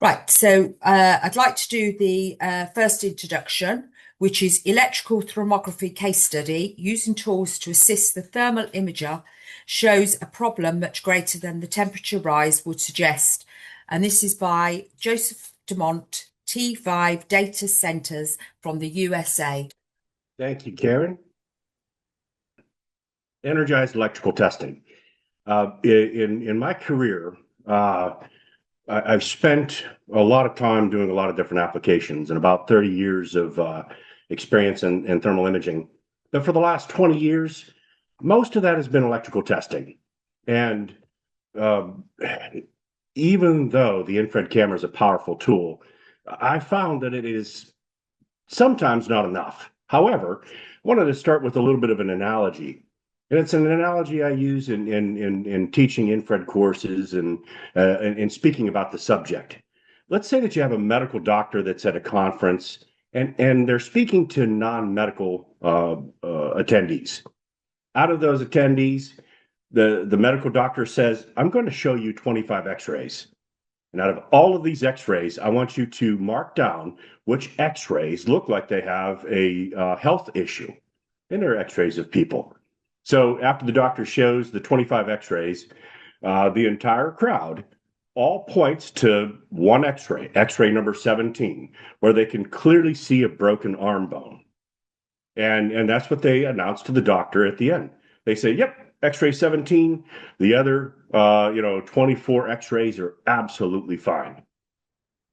Right, so I'd like to do the first introduction, which is electrical thermography case study using tools to assist the thermal imager shows a problem much greater than the temperature rise would suggest. And this is by Joseph Dumont, T5 Data Centers from the USA. Thank you, Karen. Energized electrical testing. In my career, I've spent a lot of time doing a lot of different applications and about 30 years of experience in thermal imaging. But for the last 20 years, most of that has been electrical testing. And uh, even though the infrared camera is a powerful tool, I found that it is sometimes not enough. However, I wanted to start with a little bit of an analogy. And it's an analogy I use in teaching infrared courses and speaking about the subject. Let's say that you have a medical doctor that's at a conference and they're speaking to non-medical attendees. Out of those attendees, the medical doctor says, I'm going to show you 25 x-rays. And out of all of these x-rays, I want you to mark down which x-rays look like they have a health issue. And they're x-rays of people. So after the doctor shows the 25 x-rays, the entire crowd all points to one x-ray, x-ray number 17, where they can clearly see a broken arm bone. And that's what they announce to the doctor at the end. They say, yep, x-ray 17, the other 24 x-rays are absolutely fine.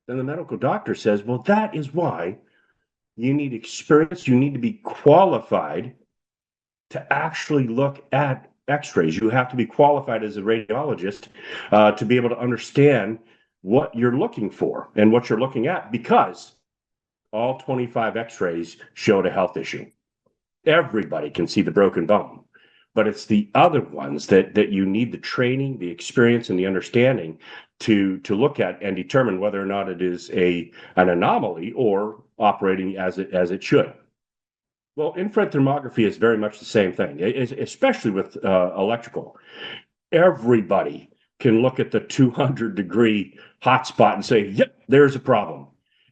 Then the medical doctor says, well, that is why you need experience, you need to be qualified to actually look at x-rays. You have to be qualified as a radiologist to be able to understand what you're looking for and what you're looking at, because all 25 x-rays showed a health issue. Everybody can see the broken bone, but it's the other ones that you need the training, the experience, and the understanding to look at and determine whether or not it is an anomaly or operating as it should. Well, infrared thermography is very much the same thing, especially with electrical. Everybody can look at the 200-degree hotspot and say, yep, there's a problem.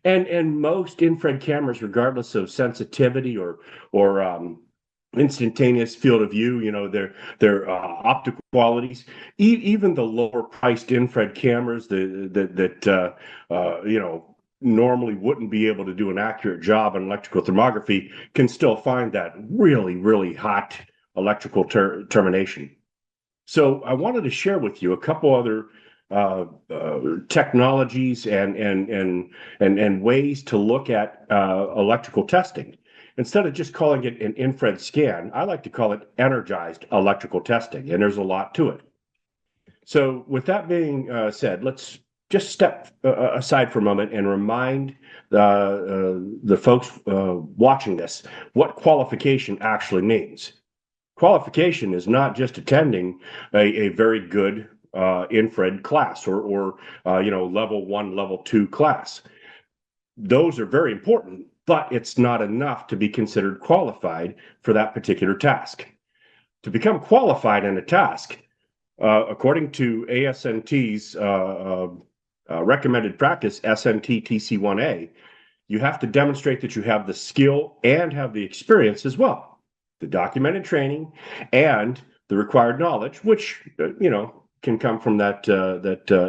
And most infrared cameras, regardless of sensitivity or instantaneous field of view, their optical qualities, even the lower priced infrared cameras that normally wouldn't be able to do an accurate job in electrical thermography can still find that really, really hot electrical termination. So I wanted to share with you a couple other technologies and ways to look at electrical testing. Instead of just calling it an infrared scan, I like to call it energized electrical testing, and there's a lot to it. So with that being said, let's just step aside for a moment and remind the folks watching this what qualification actually means. Qualification is not just attending a very good infrared class or level 1, level 2 class. Those are very important, but it's not enough to be considered qualified for that particular task. To become qualified in a task, according to ASNT's recommended practice, SNT TC1A, you have to demonstrate that you have the skill and have the experience as well, the documented training and the required knowledge, which can come from that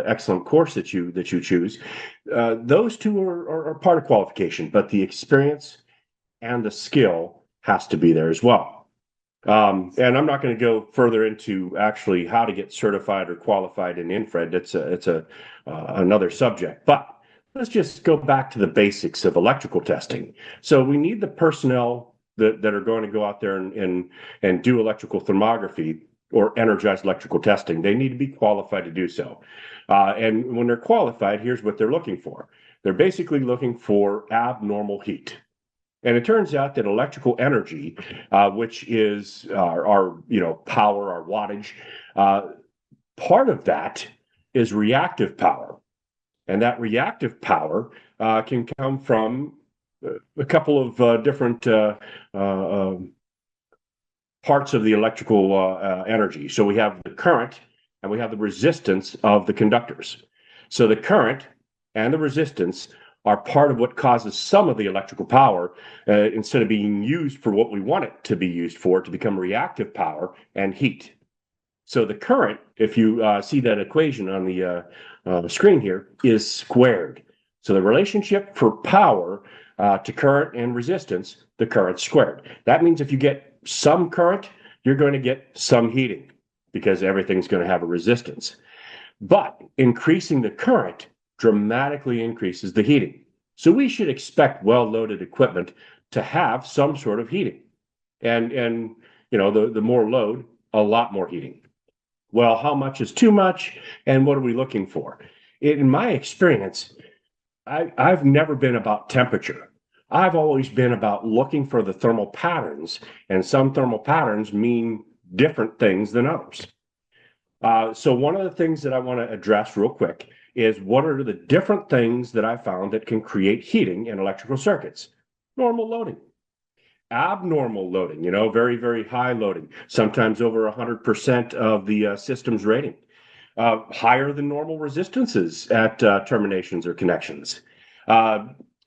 excellent course that you choose. Those two are part of qualification, but the experience and the skill has to be there as well. And I'm not going to go further into actually how to get certified or qualified in infrared. It's another subject. But let's just go back to the basics of electrical testing. So we need the personnel that are going to go out there and do electrical thermography or energized electrical testing. They need to be qualified to do so. And when they're qualified, here's what they're looking for. They're basically looking for abnormal heat. And it turns out that electrical energy, which is our power, our wattage, part of that is reactive power. And that reactive power can come from a couple of different parts of the electrical energy. So we have the current and we have the resistance of the conductors. So the current and the resistance are part of what causes some of the electrical power, instead of being used for what we want it to be used for, to become reactive power and heat. So the current, if you see that equation on the screen here, is squared. So the relationship for power to current and resistance, the current squared. That means if you get some current, you're going to get some heating because everything's going to have a resistance. But increasing the current dramatically increases the heating. So we should expect well-loaded equipment to have some sort of heating. And you know, the more load, a lot more heating. Well, how much is too much, and what are we looking for? In my experience, I've never been about temperature. I've always been about looking for the thermal patterns, and some thermal patterns mean different things than others. So one of the things that I want to address real quick is what are the different things that I found that can create heating in electrical circuits? Normal loading, abnormal loading, you know, very, very high loading, sometimes over 100% of the system's rating, higher than normal resistances at terminations or connections.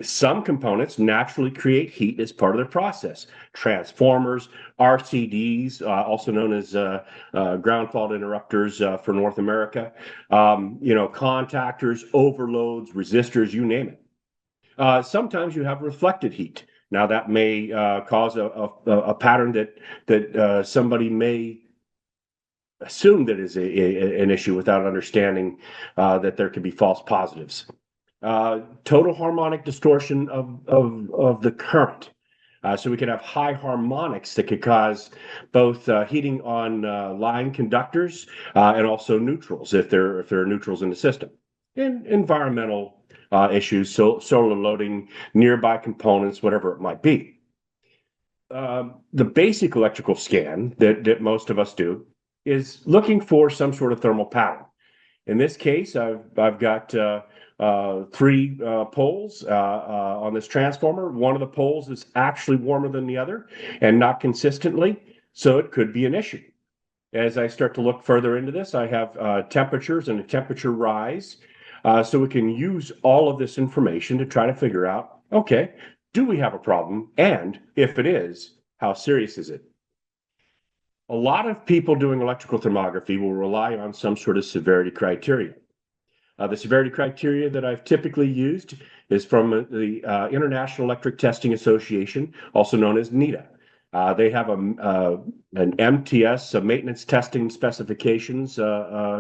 Some components naturally create heat as part of their process. Transformers, RCDs, also known as ground fault interrupters for North America, you know, contactors, overloads, resistors, you name it. Sometimes you have reflected heat. Now that may cause a pattern that somebody may assume that is an issue without understanding that there could be false positives. Total harmonic distortion of the current. So we could have high harmonics that could cause both heating on line conductors and also neutrals if there are neutrals in the system. And environmental issues, so solar loading, nearby components, whatever it might be. The basic electrical scan that most of us do is looking for some sort of thermal pattern. In this case, I've got three poles on this transformer. One of the poles is actually warmer than the other and not consistently, so it could be an issue. As I start to look further into this, I have temperatures and a temperature rise. So we can use all of this information to try to figure out, okay, do we have a problem? And if it is, how serious is it? A lot of people doing electrical thermography will rely on some sort of severity criteria. The severity criteria that I've typically used is from the International Electric Testing Association, also known as NETA. They have an MTS, a maintenance testing specifications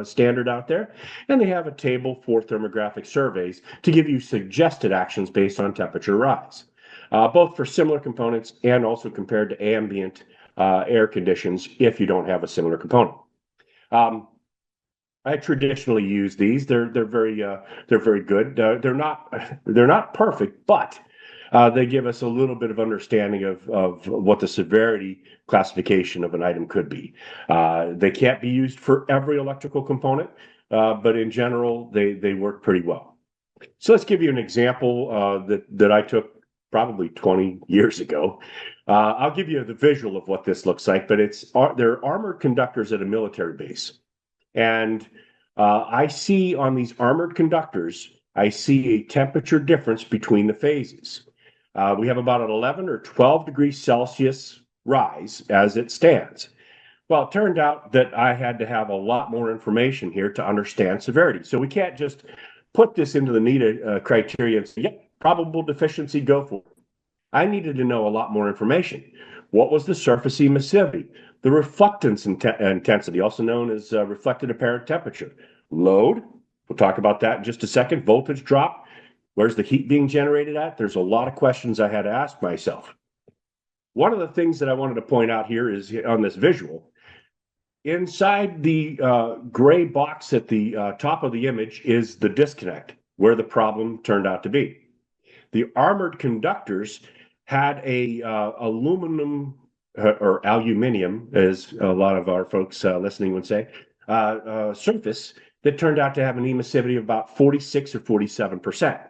standard out there, and they have a table for thermographic surveys to give you suggested actions based on temperature rise, both for similar components and also compared to ambient air conditions if you don't have a similar component. I traditionally use these. They're very good. They're not perfect, but they give us a little bit of understanding of what the severity classification of an item could be. They can't be used for every electrical component, but in general, they work pretty well. So let's give you an example that I took probably 20 years ago. I'll give you the visual of what this looks like, but they're armored conductors at a military base. And I see on these armored conductors, I see a temperature difference between the phases. We have about an 11 or 12 degrees Celsius rise as it stands. Well, it turned out that I had to have a lot more information here to understand severity. So we can't just put this into the NETA criteria and say, yep, probable deficiency, go for it. I needed to know a lot more information. What was the surface emissivity? The reflectance intensity, also known as reflected apparent temperature. Load, we'll talk about that in just a second. Voltage drop, where's the heat being generated at? There's a lot of questions I had to ask myself. One of the things that I wanted to point out here is on this visual, inside the gray box at the top of the image is the disconnect, where the problem turned out to be. The armored conductors had a aluminum or aluminium, as a lot of our folks listening would say, surface that turned out to have an emissivity of about 46 or 47%.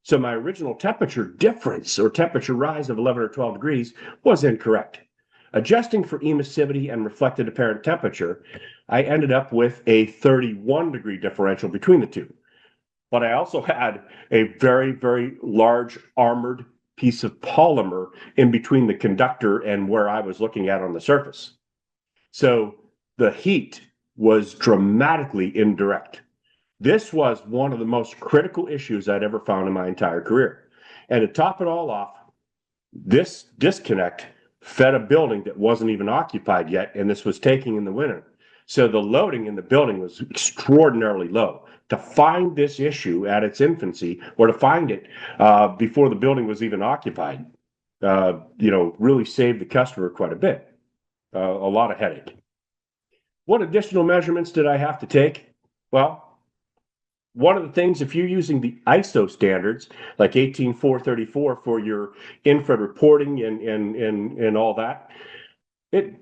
So my original temperature difference or temperature rise of 11 or 12 degrees was incorrect. adjusting for emissivity and reflected apparent temperature, I ended up with a 31-degree differential between the two. But I also had a very, very large armored piece of polymer in between the conductor and where I was looking at on the surface. So the heat was dramatically indirect. This was one of the most critical issues I'd ever found in my entire career. And to top it all off, this disconnect fed a building that wasn't even occupied yet, and this was taking in the winter. So the loading in the building was extraordinarily low. To find this issue at its infancy, or to find it before the building was even occupied, really saved the customer quite a bit, a lot of headache. What additional measurements did I have to take? Well, one of the things, if you're using the ISO standards, like 18434 for your infrared reporting and all that, it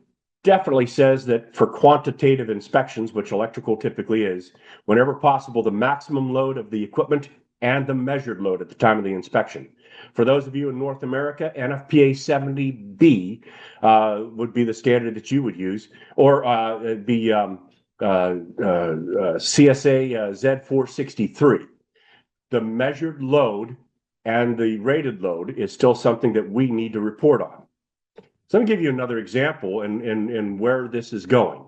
definitely says that for quantitative inspections, which electrical typically is, whenever possible, the maximum load of the equipment and the measured load at the time of the inspection. For those of you in North America, NFPA 70B would be the standard that you would use, or CSA Z463. The measured load and the rated load is still something that we need to report on. So let me give you another example in where this is going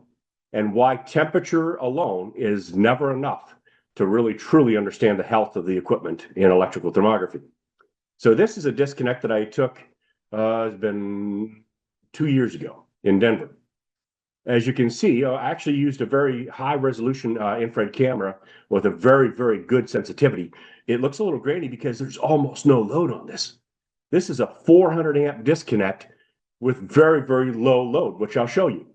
and why temperature alone is never enough to really truly understand the health of the equipment in electrical thermography. So this is a disconnect that I took, it's been 2 years ago in Denver. As you can see, I actually used a very high resolution infrared camera with a very, very good sensitivity. It looks a little grainy because there's almost no load on this. This is a 400 amp disconnect with very, very low load, which I'll show you.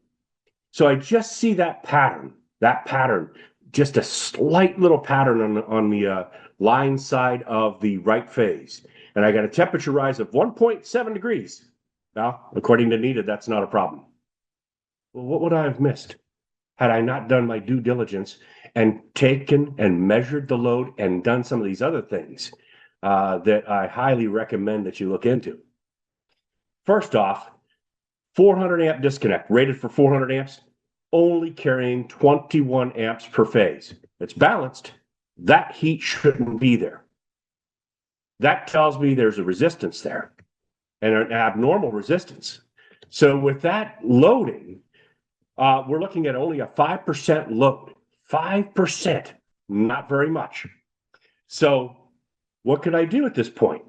So I just see that pattern, just a slight little pattern on the line side of the right phase. And I got a temperature rise of 1.7 degrees. Now, according to NETA, that's not a problem. Well, what would I have missed had I not done my due diligence and taken and measured the load and done some of these other things that I highly recommend that you look into? First off, 400 amp disconnect, rated for 400 amps, only carrying 21 amps per phase. It's balanced. That heat shouldn't be there. That tells me there's a resistance there, and an abnormal resistance. So with that loading, we're looking at only a 5% load. 5%, not very much. So what could I do at this point?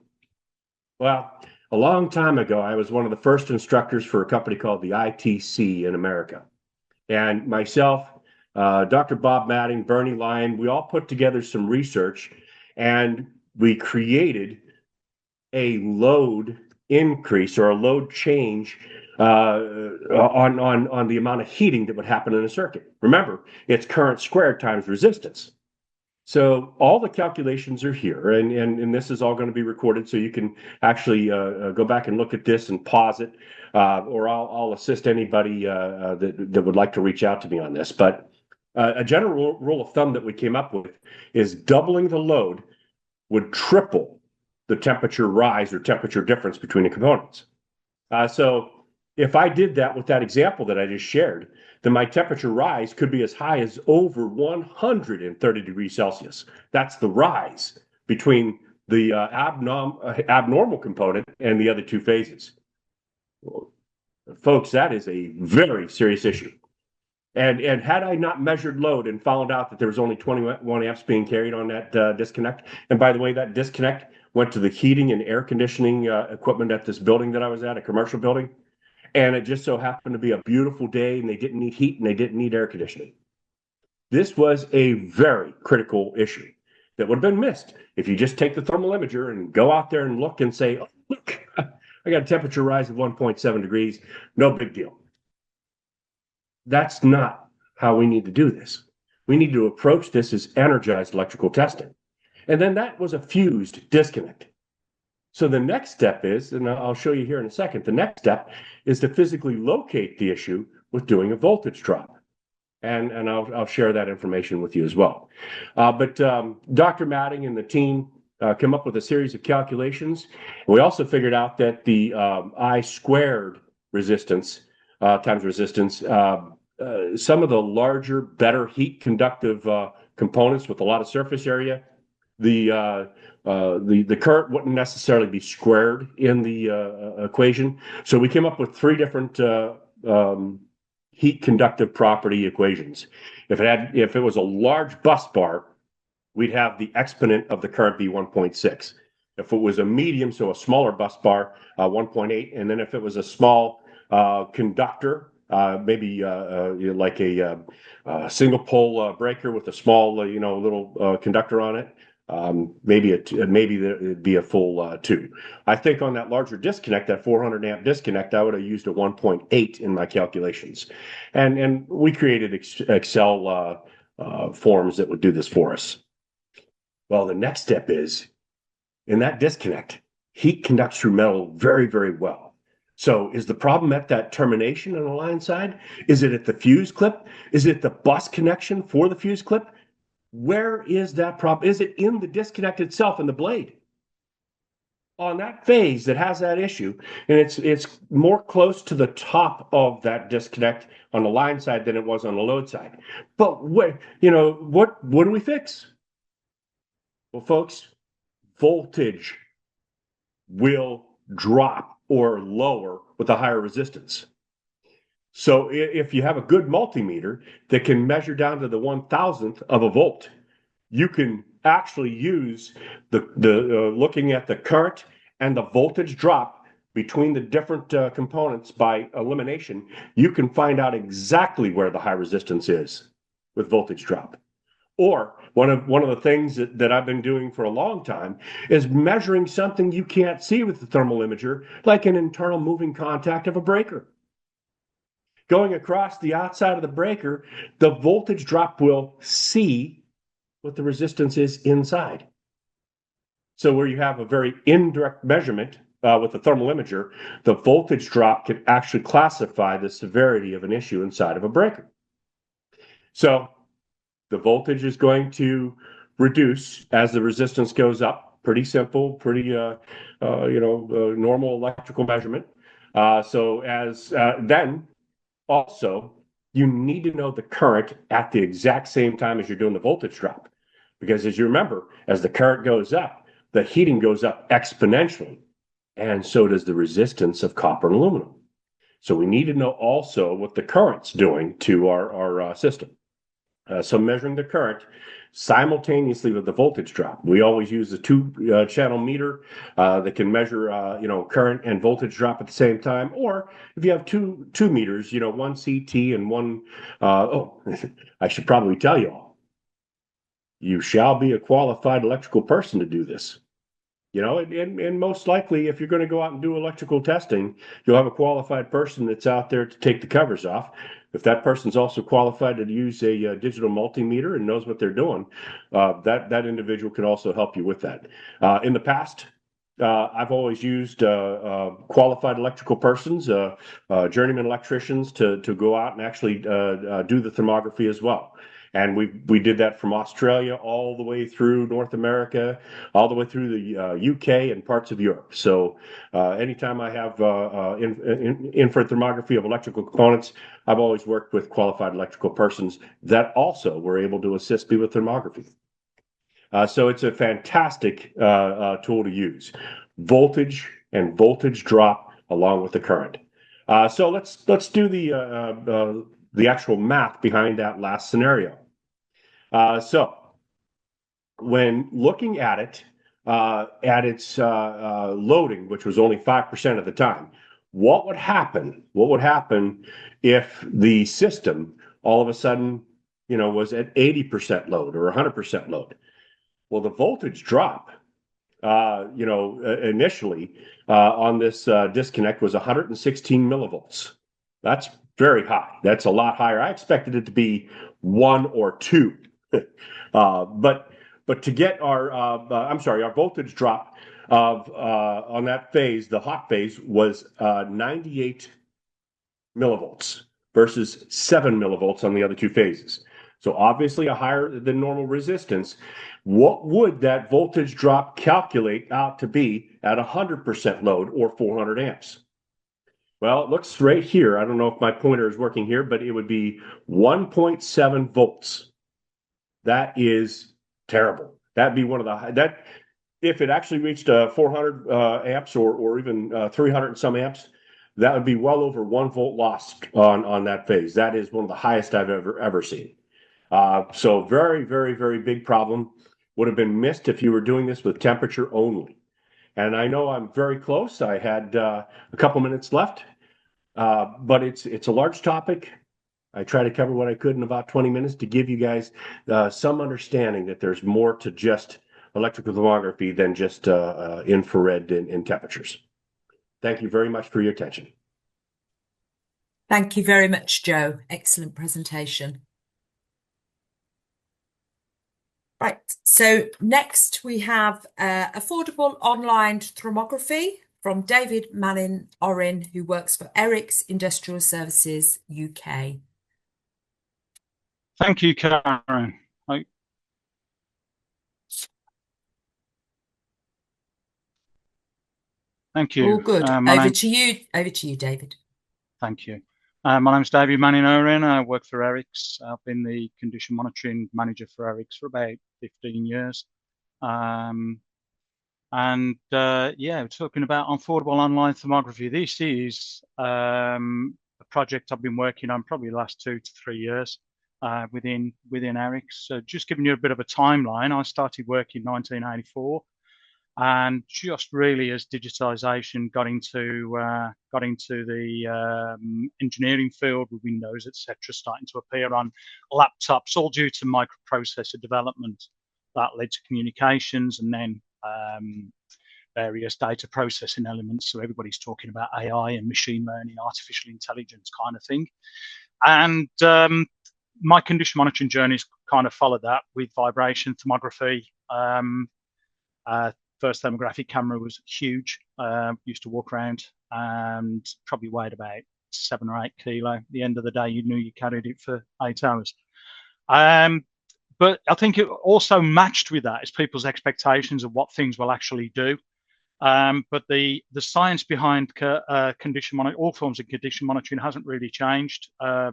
Well, a long time ago, I was one of the first instructors for a company called the ITC in America. And myself, Dr. Bob Matting, Bernie Lyon, we all put together some research, and we created a load increase or a load change on the amount of heating that would happen in a circuit. Remember, it's current squared times resistance. So all the calculations are here, and this is all going to be recorded, so you can actually go back and look at this and pause it, or I'll assist anybody that would like to reach out to me on this. But a general rule of thumb that we came up with is doubling the load would triple the temperature rise or temperature difference between the components. So if I did that with that example that I just shared, then my temperature rise could be as high as over 130 degrees Celsius. That's the rise between the abnormal component and the other two phases. Well, folks, that is a very serious issue. And had I not measured load and found out that there was only 21 amps being carried on that disconnect, and by the way, that disconnect went to the heating and air conditioning equipment at this building that I was at, a commercial building, and it just so happened to be a beautiful day, and they didn't need heat and they didn't need air conditioning. This was a very critical issue that would have been missed if you just take the thermal imager and go out there and look and say, oh, look, I got a temperature rise of 1.7 degrees, no big deal. That's not how we need to do this. We need to approach this as energized electrical testing. And then that was a fused disconnect. So the next step is, and I'll show you here in a second, the next step is to physically locate the issue with doing a voltage drop. And I'll share that information with you as well. But Dr. Matting and the team came up with a series of calculations. We also figured out that the I squared resistance times resistance. Some of the larger, better heat conductive components with a lot of surface area, the current wouldn't necessarily be squared in the equation. So we came up with three different heat conductive property equations. If it was a large bus bar, we'd have the exponent of the current be 1.6. If it was a medium, so a smaller bus bar, 1.8, and then if it was a small conductor, maybe like a single pole breaker with a small, little conductor on it, maybe it'd be a full 2. I think on that larger disconnect, that 400 amp disconnect, I would have used a 1.8 in my calculations, and we created Excel forms that would do this for us. Well, the next step is in that disconnect, heat conducts through metal very, very well. So is the problem at that termination on the line side? Is it at the fuse clip? Is it the bus connection for the fuse clip? Where is that problem? Is it in the disconnect itself in the blade? On that phase that has that issue, and it's more close to the top of that disconnect on the line side than it was on the load side. But what do we fix? Well, folks, voltage will drop or lower with a higher resistance. So if you have a good multimeter that can measure down to the 1,000th of a volt, you can actually use the looking at the current and the voltage drop between the different components by elimination. You can find out exactly where the high resistance is with voltage drop. Or one of the things that I've been doing for a long time is measuring something you can't see with the thermal imager, like an internal moving contact of a breaker. Going across the outside of the breaker, the voltage drop will see what the resistance is inside. So where you have a very indirect measurement with the thermal imager, the voltage drop can actually classify the severity of an issue inside of a breaker. So the voltage is going to reduce as the resistance goes up. Pretty simple, pretty normal electrical measurement. Then also you need to know the current at the exact same time as you're doing the voltage drop, because as you remember, as the current goes up, the heating goes up exponentially, and so does the resistance of copper and aluminum. So we need to know also what the current's doing to our system. So measuring the current simultaneously with the voltage drop. We always use the two-channel meter that can measure, current and voltage drop at the same time. Or if you have two meters, one CT and one. I should probably tell you all. You shall be a qualified electrical person to do this. And most likely, if you're going to go out and do electrical testing, you'll have a qualified person that's out there to take the covers off. If that person's also qualified to use a digital multimeter and knows what they're doing, that individual can also help you with that. In the past, I've always used qualified electrical persons, journeyman electricians, to go out and actually do the thermography as well. And we did that from Australia all the way through North America, all the way through the UK and parts of Europe. So anytime I have infrared thermography of electrical components, I've always worked with qualified electrical persons that also were able to assist me with thermography. So it's a fantastic tool to use. Voltage and voltage drop along with the current. So let's do the actual math behind that last scenario. So when looking at it at its loading, which was only 5% at the time, what would happen? What would happen if the system all of a sudden, was at 80% load or 100% load? Well, the voltage drop, initially on this disconnect was 116 millivolts. That's very high. That's a lot higher. I expected it to be 1 or 2. But to get our voltage drop of on that phase, the hot phase was 98 millivolts versus 7 millivolts on the other two phases. So obviously a higher than normal resistance. What would that voltage drop calculate out to be at 100% load or 400 amps? Well, it looks right here. I don't know if my pointer is working here, but it would be 1.7 volts. That is terrible. That'd be one of the that if it actually reached 400 amps or even 300 and some amps, that would be well over 1 volt lost on that phase. That is one of the highest I've ever seen. So very, very, very big problem. Would have been missed if you were doing this with temperature only. And I know I'm very close. I had a couple minutes left, but it's a large topic. I try to cover what I could in about 20 minutes to give you guys some understanding that there's more to just electrical thermography than just infrared and temperatures. Thank you very much for your attention. Thank you very much, Joe. Excellent presentation. Right, so next we have affordable online thermography from David Manning-Orin, who works for Eric's Industrial Services UK. Thank you, Karen. Thank you. All good. Over to you, David. Thank you. My name is David Manning-Orin. I work for Eric's. I've been the condition monitoring manager for Eric's for about 15 years. Yeah, we're talking about affordable online thermography. This is a project I've been working on probably the last 2 to 3 years within Eric's. So just giving you a bit of a timeline, I started work in 1984. And just really as digitization got into the engineering field with Windows, etc., starting to appear on laptops, all due to microprocessor development that led to communications and then various data processing elements. So everybody's talking about AI and machine learning, artificial intelligence kind of thing. And my condition monitoring journeys kind of followed that with vibration thermography. First thermographic camera was huge. Used to walk around and probably weighed about 7 or 8 kilo. At the end of the day, you knew you carried it for 8 hours. But I think it also matched with that is people's expectations of what things will actually do. But the science behind condition monitoring, all forms of condition monitoring, hasn't really changed.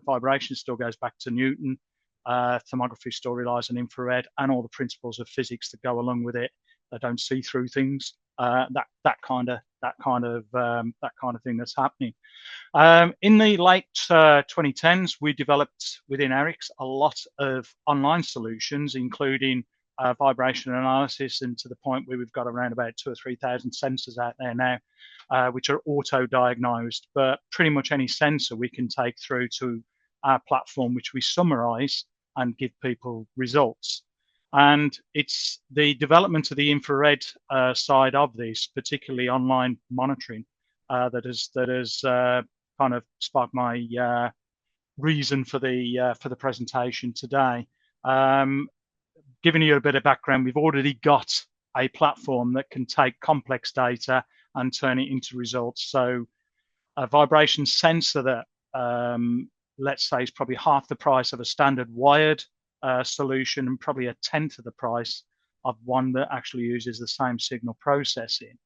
Vibration still goes back to Newton. Thermography still relies on infrared and all the principles of physics that go along with it. They don't see through things. That kind of thing that's happening. In the late 2010s, we developed within Eric's a lot of online solutions, including vibration analysis, and to the point where we've got around about 2,000 or 3,000 sensors out there now, which are auto-diagnosed. But pretty much any sensor we can take through to our platform, which we summarize and give people results. And it's the development of the infrared side of this, particularly online monitoring, that has kind of sparked my reason for the presentation today. Giving you a bit of background, we've already got a platform that can take complex data and turn it into results. So a vibration sensor that, let's say, is probably half the price of a standard wired solution and probably a tenth of the price of one that actually uses the same signal processing,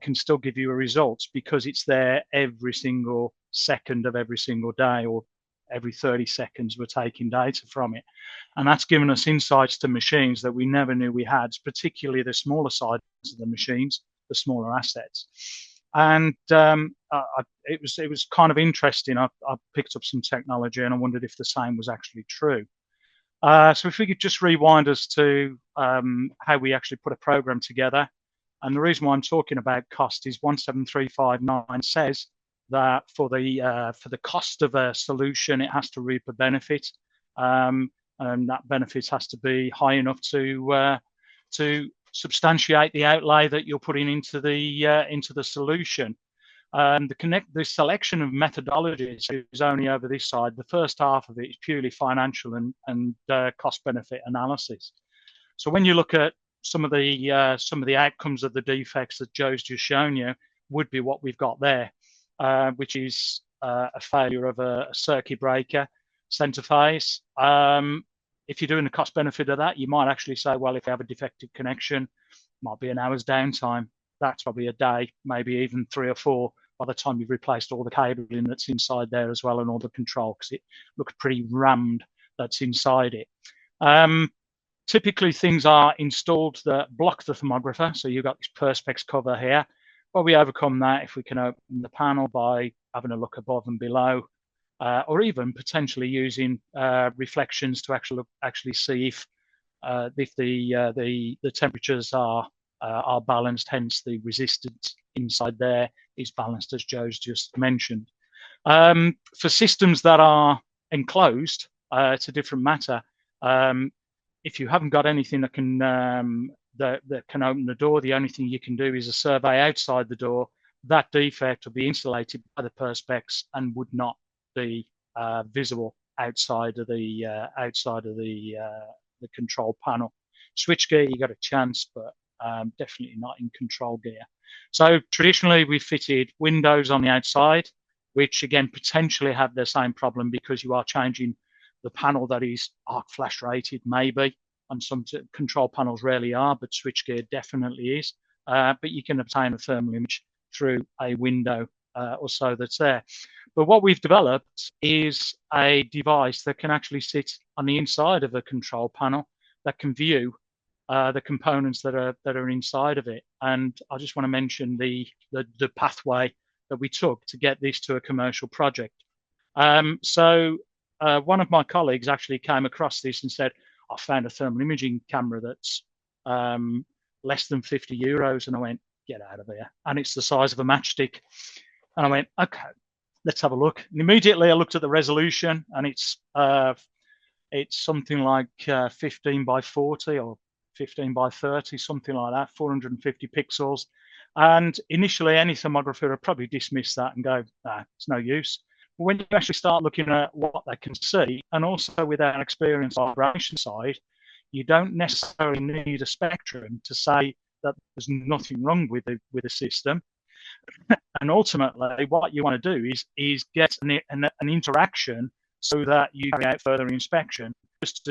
can still give you a result because it's there every single second of every single day, or every 30 seconds we're taking data from it. And that's given us insights to machines that we never knew we had, particularly the smaller sides of the machines, the smaller assets. And it was kind of interesting. I picked up some technology and I wondered if the same was actually true. So if we could just rewind us to how we actually put a program together. And the reason why I'm talking about cost is 17359 says that for the cost of a solution, it has to reap a benefit, and that benefit has to be high enough to substantiate the outlay that you're putting into the solution. The selection of methodologies is only over this side. The first half of it is purely financial and cost benefit analysis. So when you look at some of the outcomes of the defects that Joe's just shown you, would be what we've got there, which is a failure of a circuit breaker center phase. If you're doing the cost benefit of that, you might actually say, well, if you have a defective connection, might be an hour's downtime. That's probably a day, maybe even 3 or 4. by the time you've replaced all the cabling that's inside there as well and all the control, because it looks pretty rammed that's inside it. Typically, things are installed that block the thermographer. So you've got this Perspex cover here. Well, we overcome that if we can open the panel by having a look above and below, or even potentially using reflections to actually see if the temperatures are balanced. Hence, the resistance inside there is balanced, as Joe's just mentioned. For systems that are enclosed, it's a different matter. If you haven't got anything that can open the door, the only thing you can do is a survey outside the door. That defect will be insulated by the Perspex and would not be visible outside of the control panel. Switchgear, you got a chance, but definitely not in control gear. So traditionally, we fitted windows on the outside, which again potentially have the same problem because you are changing the panel that is arc flash rated, maybe, and some control panels rarely are, but switchgear definitely is. But you can obtain a thermal image through a window or so that's there. But what we've developed is a device that can actually sit on the inside of a control panel that can view the components that are inside of it. And I just want to mention the pathway that we took to get this to a commercial project. So one of my colleagues actually came across this and said, I found a thermal imaging camera that's less than €50. And I went, get out of here. And it's the size of a matchstick. And I went, okay, let's have a look. And immediately I looked at the resolution, and it's something like 15 by 40 or 15 by 30, something like that, 450 pixels. And initially, any thermographer would probably dismiss that and go, nah, it's no use. But when you actually start looking at what they can see, and also with our experience on the vibration side, you don't necessarily need a spectrum to say that there's nothing wrong with the system. And ultimately, what you want to do is get an interaction so that you carry out further inspection. Just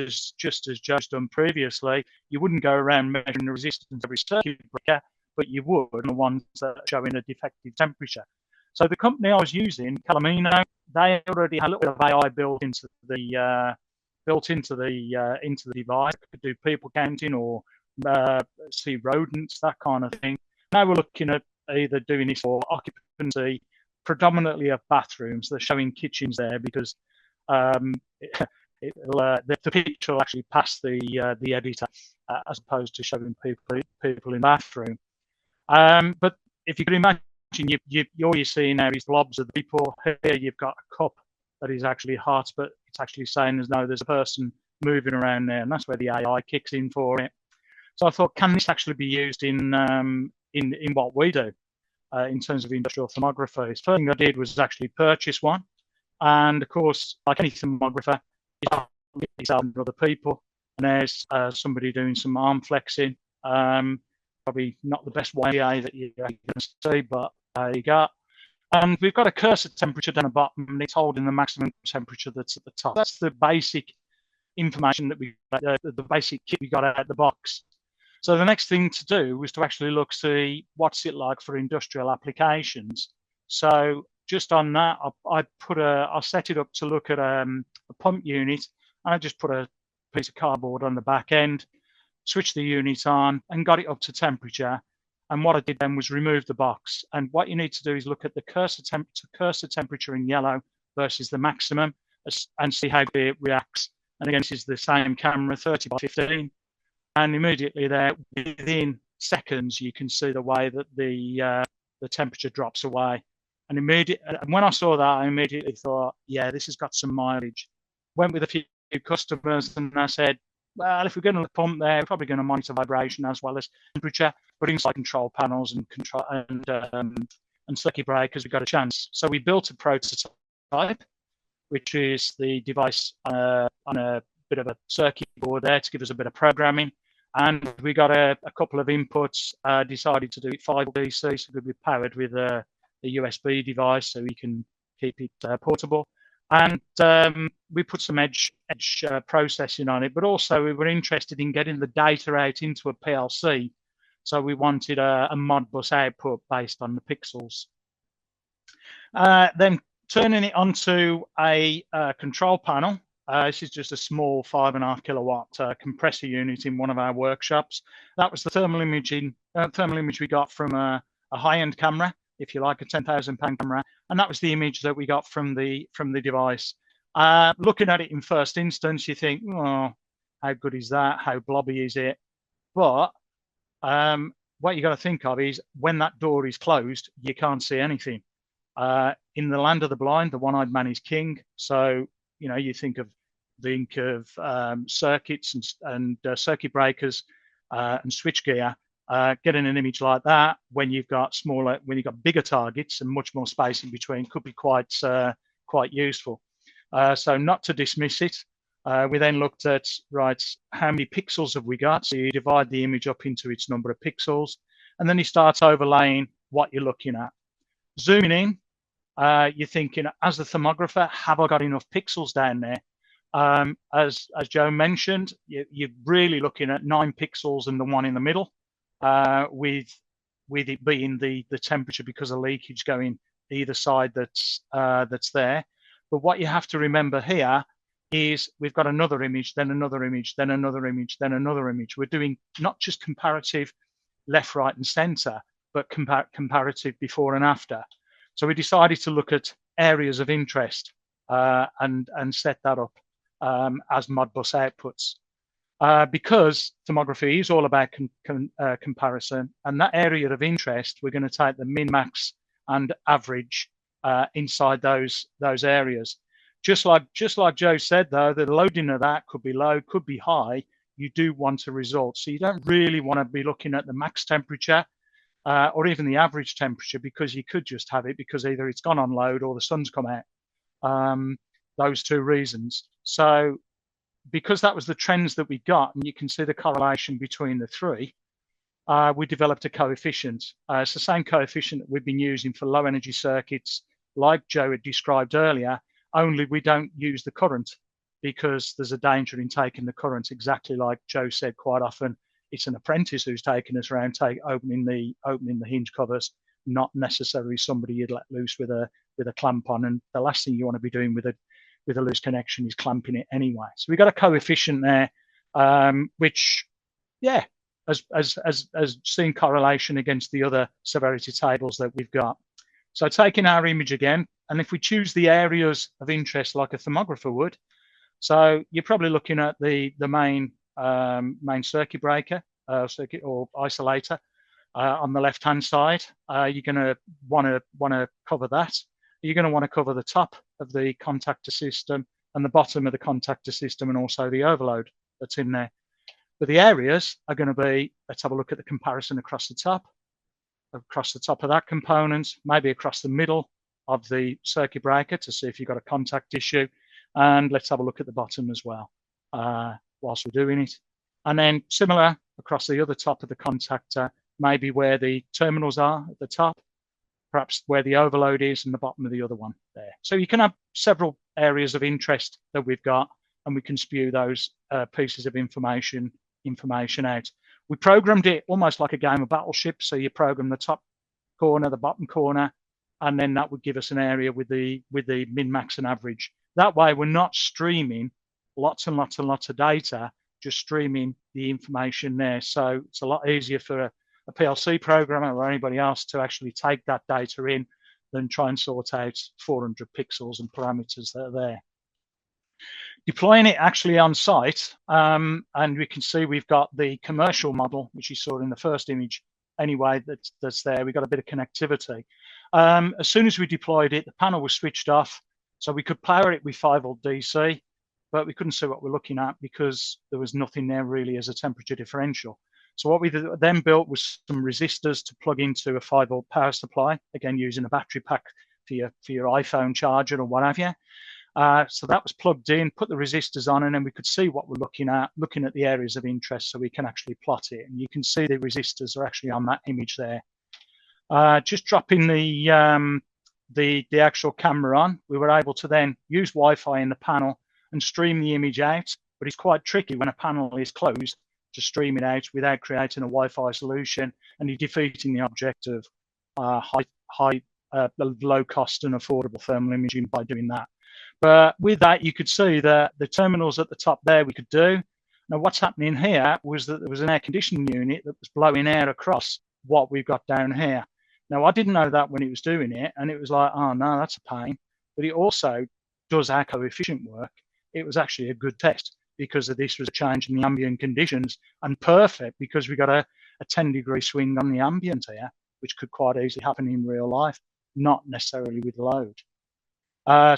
as Joe's done previously, you wouldn't go around measuring the resistance of every circuit breaker, but you would on the ones that are showing a defective temperature. So the company I was using, Calamino, they already had a little bit of AI built into the device. It could do people counting or see rodents, that kind of thing. Now we're looking at either doing this for occupancy, predominantly of bathrooms. They're showing kitchens there because the picture will actually pass the editor as opposed to showing people in the bathroom. But if you can imagine, all you're seeing now is blobs of the people. Here you've got a cup that is actually hot, but it's actually saying there's a person moving around there, and that's where the AI kicks in for it. So I thought, can this actually be used in what we do in terms of industrial thermography? The first thing I did was actually purchase one, and of course, like any thermographer, it's other people, and there's somebody doing some arm flexing. Probably not the best way that you're going to see, but there you go. And we've got a cursor temperature down the bottom, and it's holding the maximum temperature that's at the top. That's the basic information that the basic kit we got out of the box. So the next thing to do was to actually see what's it like for industrial applications. So just on that, I set it up to look at a pump unit, and I just put a piece of cardboard on the back end, switched the unit on, and got it up to temperature. And what I did then was remove the box. And what you need to do is look at the cursor temperature in yellow versus the maximum and see how it reacts. And again, this is the same camera, 30 by 15. And immediately there, within seconds, you can see the way that the temperature drops away. And when I saw that, I immediately thought, yeah, this has got some mileage. Went with a few customers, and I said, well, if we're going to pump there, we're probably going to monitor vibration as well as temperature, but inside control panels and circuit breakers, we've got a chance. So we built a prototype, which is the device on a bit of a circuit board there to give us a bit of programming. And we got a couple of inputs, decided to do it 5 DC, so it could be powered with a USB device so we can keep it portable. And we put some edge processing on it, but also we were interested in getting the data out into a PLC. So we wanted a Modbus output based on the pixels. Then turning it onto a control panel. This is just a small 5.5 kilowatt compressor unit in one of our workshops. That was the thermal image we got from a high-end camera, if you like, a £10,000 camera, and that was the image that we got from the device. Looking at it in first instance, you think, oh, how good is that? How blobby is it? But what you got to think of is when that door is closed, you can't see anything. In the land of the blind, the one-eyed man is king. So, you know, you think of circuits and circuit breakers and switchgear. Getting an image like that when you've got bigger targets and much more space in between could be quite useful. So not to dismiss it. We then looked at, right, how many pixels have we got? So you divide the image up into its number of pixels, and then you start overlaying what you're looking at. Zooming in, you're thinking, as the thermographer, have I got enough pixels down there? As Joe mentioned, you're really looking at 9 pixels and the one in the middle, with it being the temperature because of leakage going either side that's there. But what you have to remember here is we've got another image, then another image, then another image, then another image. We're doing not just comparative left, right, and center, but comparative before and after. So we decided to look at areas of interest and set that up as Modbus outputs. Because thermography is all about comparison, and that area of interest, we're going to take the min, max, and average inside those areas. Just like Joe said, though, the loading of that could be low, could be high. You do want a result, so you don't really want to be looking at the max temperature or even the average temperature, because you could just have it because either it's gone on load or the sun's come out. Those two reasons. So because that was the trends that we got, and you can see the correlation between the three, we developed a coefficient. It's the same coefficient that we've been using for low energy circuits, like Joe had described earlier, only we don't use the current because there's a danger in taking the current, exactly like Joe said. Quite often it's an apprentice who's taking us around opening the hinge covers, not necessarily somebody you'd let loose with a clamp on. And the last thing you want to be doing with a loose connection is clamping it anyway. So we got a coefficient there, which, yeah, as seen correlation against the other severity tables that we've got. So taking our image again, and if we choose the areas of interest like a thermographer would, so you're probably looking at the main circuit breaker, circuit or isolator on the left-hand side. You're going to want to cover that. You're going to want to cover the top of the contactor system and the bottom of the contactor system, and also the overload that's in there. But the areas are going to be, let's have a look at the comparison across the top of that component, maybe across the middle of the circuit breaker to see if you've got a contact issue. And let's have a look at the bottom as well whilst we're doing it. And then similar across the other top of the contactor, maybe where the terminals are at the top, perhaps where the overload is, and the bottom of the other one there. So you can have several areas of interest that we've got, and we can spew those pieces of information out. We programmed it almost like a game of Battleship. So you program the top corner, the bottom corner, and then that would give us an area with the min, max, and average. That way, we're not streaming lots and lots and lots of data, just streaming the information there. So it's a lot easier for a PLC programmer or anybody else to actually take that data in than try and sort out 400 pixels and parameters that are there. Deploying it actually on site, and we can see we've got the commercial model, which you saw in the first image anyway, that's there. We've got a bit of connectivity. As soon as we deployed it, the panel was switched off, so we could power it with 5-volt DC, but we couldn't see what we're looking at because there was nothing there really as a temperature differential. So what we then built was some resistors to plug into a 5-volt power supply, again using a battery pack for your iPhone charger or what have you. So that was plugged in, put the resistors on, and then we could see what we're looking at the areas of interest, so we can actually plot it. And you can see the resistors are actually on that image there. Just dropping the actual camera on, we were able to then use Wi-Fi in the panel and stream the image out. But it's quite tricky when a panel is closed to stream it out without creating a Wi-Fi solution, and you're defeating the object of high low cost and affordable thermal imaging by doing that. But with that, you could see that the terminals at the top there we could do. Now, what's happening here was that there was an air conditioning unit that was blowing air across what we've got down here. Now, I didn't know that when it was doing it, and it was like, oh no, that's a pain. But it also does our coefficient work. It was actually a good test because of this was a change in the ambient conditions, and perfect because we got a 10-degree swing on the ambient here, which could quite easily happen in real life, not necessarily with load.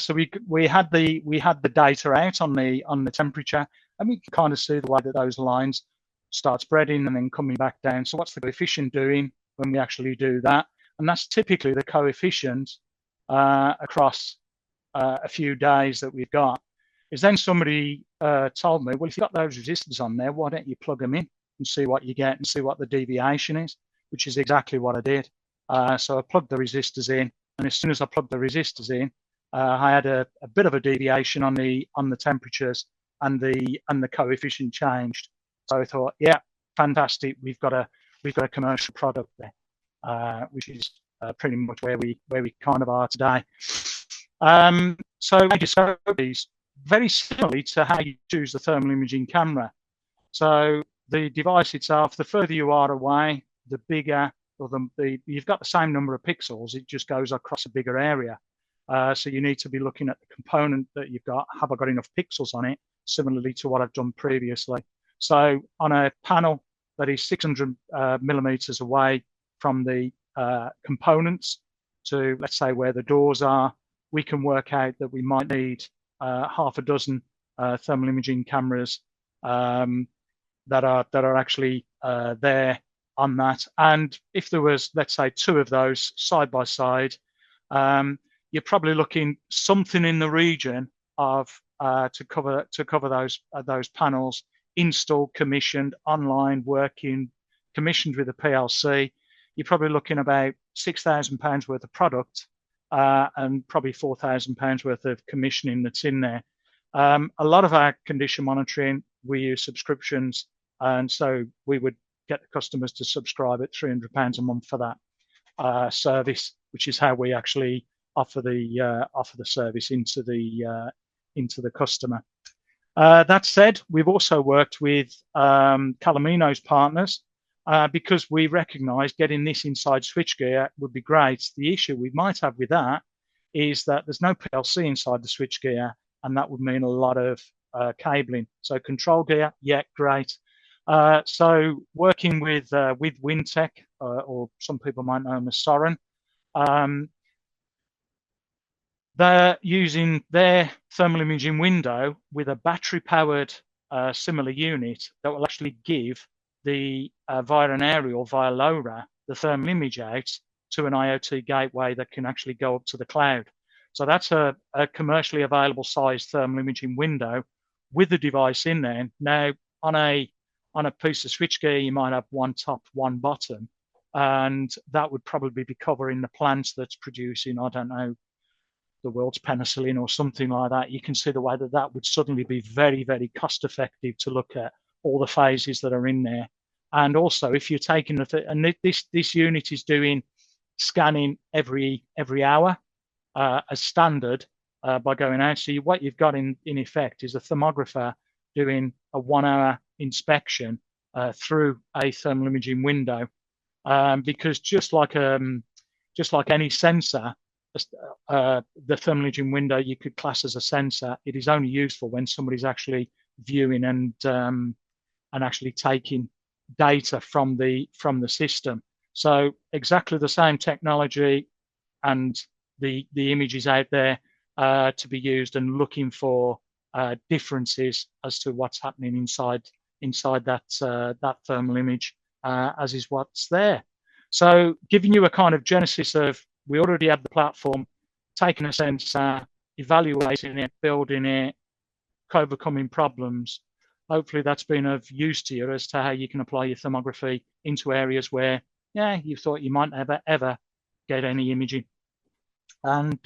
So we had the data out on the temperature, and we can kind of see the way that those lines start spreading and then coming back down. So what's the coefficient doing when we actually do that? And that's typically the coefficient across a few days that we've got. Is then somebody told me, well, if you've got those resistors on there, why don't you plug them in and see what you get and see what the deviation is, which is exactly what I did. So I plugged the resistors in, and as soon as I plugged the resistors in, I had a bit of a deviation on the temperatures, and the coefficient changed. So I thought, yeah, fantastic. We've got a commercial product there, which is pretty much where we kind of are today. So I discovered these very similarly to how you choose the thermal imaging camera. So the device itself, the further you are away, the bigger, or you've got the same number of pixels. It just goes across a bigger area. So you need to be looking at the component that you've got. Have I got enough pixels on it? Similarly to what I've done previously. So on a panel that is 600 millimeters away from the components to, let's say, where the doors are, we can work out that we might need half a dozen thermal imaging cameras that are actually there on that. And if there was, let's say, 2 of those side by side, you're probably looking something in the region of to cover those panels, installed, commissioned, online, working, commissioned with a PLC. You're probably looking about £6,000 worth of product and probably £4,000 worth of commissioning that's in there. A lot of our condition monitoring, we use subscriptions, and so we would get the customers to subscribe at £300 a month for that service, which is how we actually offer the service into the customer. That said, we've also worked with Calamino's partners because we recognise getting this inside switchgear would be great. The issue we might have with that is that there's no PLC inside the switchgear, and that would mean a lot of cabling. So control gear, yeah, great. So working with BINDT, or some people might know them as Soren, they're using their thermal imaging window with a battery-powered similar unit that will actually give the via an aerial, via LoRa, the thermal image out to an IoT gateway that can actually go up to the cloud. So that's a commercially available size thermal imaging window with the device in there. Now, on a piece of switchgear, you might have one top, one bottom, and that would probably be covering the plant that's producing, I don't know, the world's penicillin or something like that. You can see the way that that would suddenly be very, very cost effective to look at all the phases that are in there. And also, if you're taking and this unit is doing scanning every hour as standard by going out. So what you've got in effect is a thermographer doing a 1-hour inspection through a thermal imaging window, because just like any sensor, the thermal imaging window you could class as a sensor. It is only useful when somebody's actually viewing and actually taking data from the system. So exactly the same technology, and the image is out there to be used, and looking for differences as to what's happening inside that thermal image, as is what's there. So giving you a kind of genesis of, we already had the platform, taking a sensor, evaluating it, building it, overcoming problems. Hopefully that's been of use to you as to how you can apply your thermography into areas where, yeah, you thought you might never, ever get any imaging. And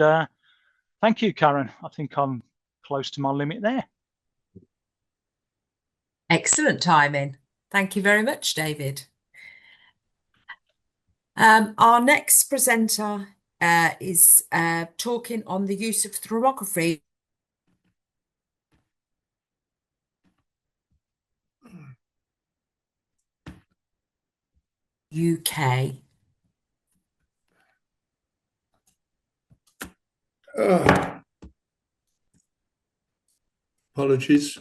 thank you, Karen. I think I'm close to my limit there. Excellent timing. Thank you very much, David. Our next presenter is talking on the use of thermography. UK. Apologies.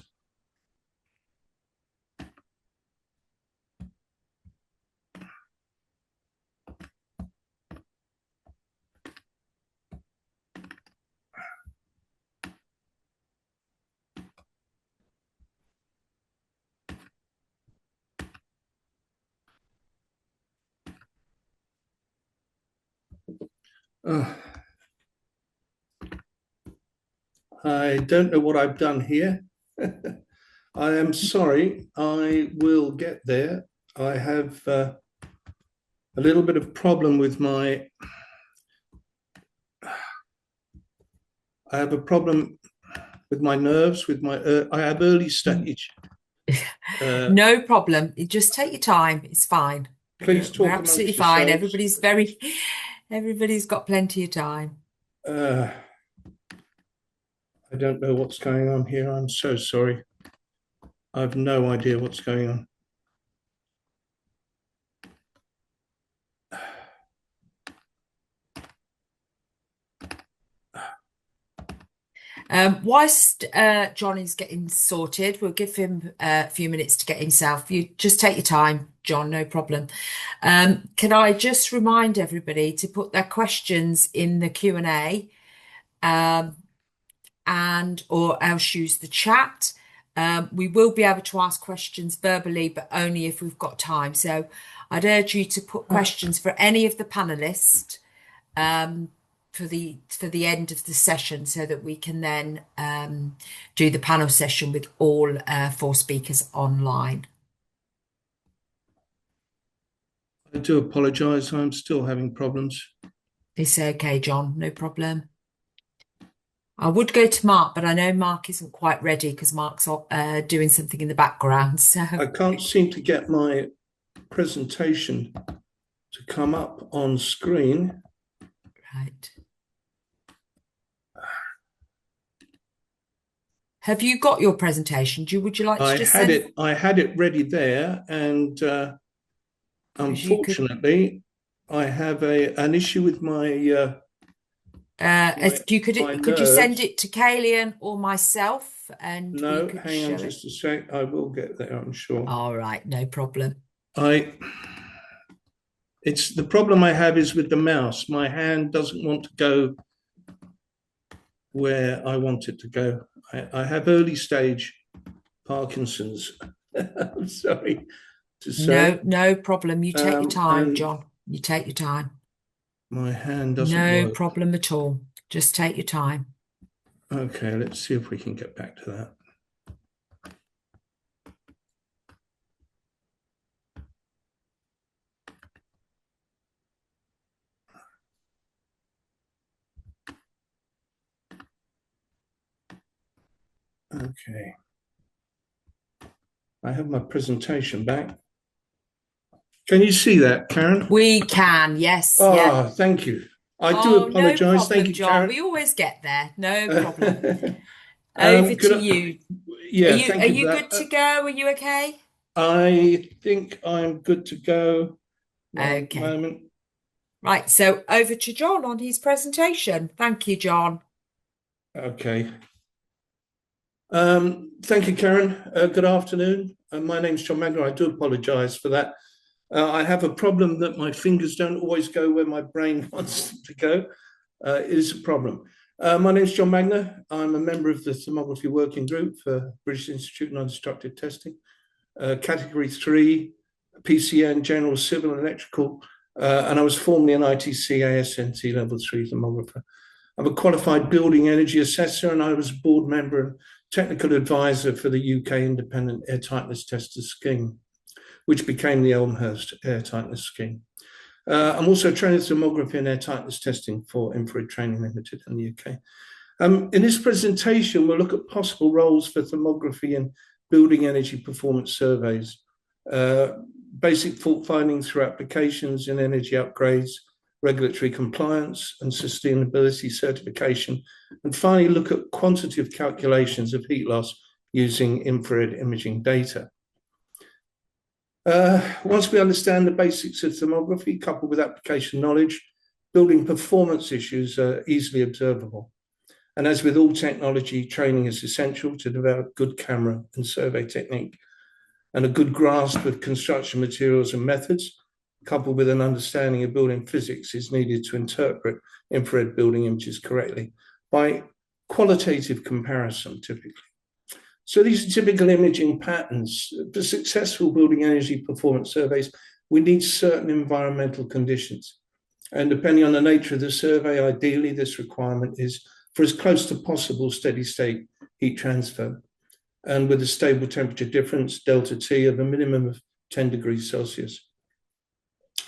I don't know what I've done here. I am sorry. I will get there. I have a little bit of problem with my. I have a problem with my nerves. With my. I have early stage. No problem. You just take your time. It's fine. Please talk We're absolutely amongst fine. yourselves. Everybody's got plenty of time. I don't know what's going on here. I'm so sorry. I have no idea what's going on. Whilst John is getting sorted, we'll give him a few minutes to get himself. You just take your time, John, no problem. Can I just remind everybody to put their questions in the Q&A and or else use the chat. We will be able to ask questions verbally, but only if we've got time. So I'd urge you to put questions for any of the panelists for the end of the session, so that we can then do the panel session with all 4 speakers online. I do apologise. I'm still having problems. It's okay, John, no problem. I would go to Mark, but I know Mark isn't quite ready because Mark's doing something in the background. So I can't seem to get my presentation to come up on screen. right. Have you got your presentation? Would you like to just send it? I had it ready there, and unfortunately, I have an issue with my. Could you send it to Kalian or myself, and no, we could hang on show just it? a sec. I will get there, I'm sure. All right, no problem. It's the problem I have is with the mouse. My hand doesn't want to go where I want it to go. I have early stage Parkinson's. I'm sorry to say. No problem. You take your time, John. You take your time. My hand doesn't No work. problem at all. Just take your time. Okay, let's see if we can get back to that. Okay. I have my presentation back. Can you see that, Karen? We can, yes. Oh, yeah. Thank you. I do apologise. No problem, thank you, John. Karen. We always get there. No problem. Over to you. Yeah, are you good to go? Are you okay? I think I'm good to go. Okay. Moment. Right, so over to John on his presentation. Thank you, John. Okay. Thank you, Karen. Good afternoon. My name's John Magner. I do apologise for that. I have a problem that my fingers don't always go where my brain wants them to go. It is a problem. My name's John Magner. I'm a member of the Thermography Working Group for British Institute of Non-Destructive Testing, Category 3, PCN, General Civil and Electrical, and I was formerly an ITC ASNT Level 3 thermographer. I'm a qualified building energy assessor, and I was a board member and technical advisor for the UK Independent Air Tightness Testers Scheme, which became the Elmhurst Air Tightness Scheme. I'm also a trainer in thermography and air tightness testing for Infrared Training Limited in the UK. In this presentation, we'll look at possible roles for thermography in building energy performance surveys, basic fault finding through applications in energy upgrades, regulatory compliance and sustainability certification, and finally look at quantitative calculations of heat loss using infrared imaging data. Once we understand the basics of thermography, coupled with application knowledge, building performance issues are easily observable. And as with all technology, training is essential to develop good camera and survey technique. And a good grasp of construction materials and methods, coupled with an understanding of building physics, is needed to interpret infrared building images correctly by qualitative comparison, typically. So these are typical imaging patterns. For successful building energy performance surveys, we need certain environmental conditions. And depending on the nature of the survey, ideally this requirement is for as close to possible steady state heat transfer, and with a stable temperature difference, delta T, of a minimum of 10 degrees Celsius.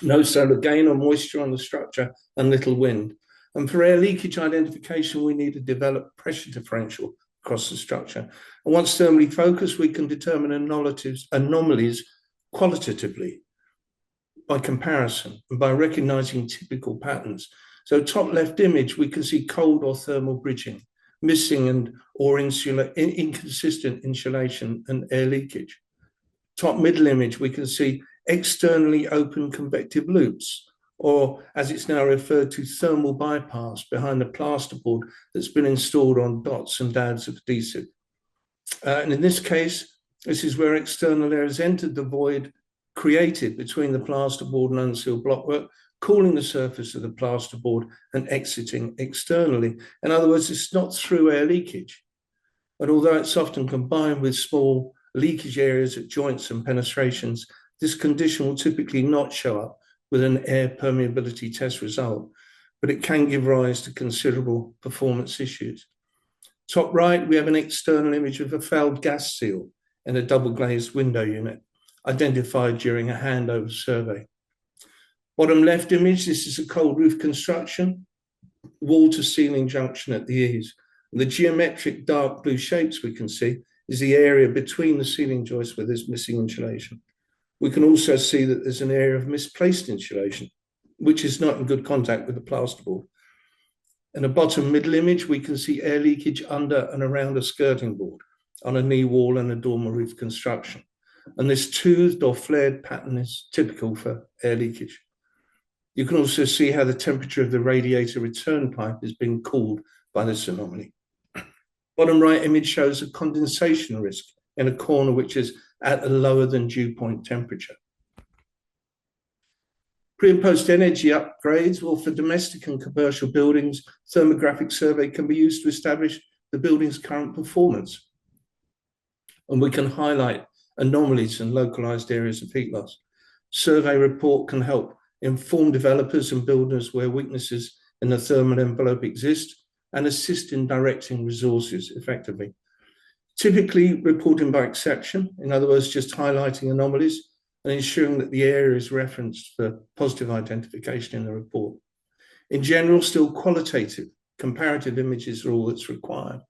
No solar gain or moisture on the structure, and little wind. And for air leakage identification, we need a developed pressure differential across the structure. And once thermally focused, we can determine anomalies qualitatively by comparison and by recognizing typical patterns. So top left image, we can see cold or thermal bridging, missing or inconsistent insulation and air leakage. Top middle image, we can see externally open convective loops, or as it's now referred to, thermal bypass behind the plasterboard that's been installed on dots and dabs of adhesive. And in this case, this is where external air has entered the void created between the plasterboard and unsealed blockwork, cooling the surface of the plasterboard and exiting externally. In other words, it's not through air leakage. But although it's often combined with small leakage areas at joints and penetrations, this condition will typically not show up with an air permeability test result, but it can give rise to considerable performance issues. Top right, we have an external image of a failed gas seal in a double glazed window unit, identified during a handover survey. Bottom left image, this is a cold roof construction, wall to ceiling junction at the eaves. And the geometric dark blue shapes we can see is the area between the ceiling joists where there's missing insulation. We can also see that there's an area of misplaced insulation, which is not in good contact with the plasterboard. In the bottom middle image, we can see air leakage under and around a skirting board on a knee wall and a dormer roof construction. And this toothed or flared pattern is typical for air leakage. You can also see how the temperature of the radiator return pipe is being cooled by this anomaly. Bottom right image shows a condensation risk in a corner which is at a lower than dew point temperature. Pre and post energy upgrades, well, for domestic and commercial buildings, thermographic survey can be used to establish the building's current performance. And we can highlight anomalies and localized areas of heat loss. Survey report can help inform developers and builders where weaknesses in the thermal envelope exist and assist in directing resources effectively. Typically reporting by exception, in other words, just highlighting anomalies and ensuring that the area is referenced for positive identification in the report. In general, still qualitative, comparative images are all that's required.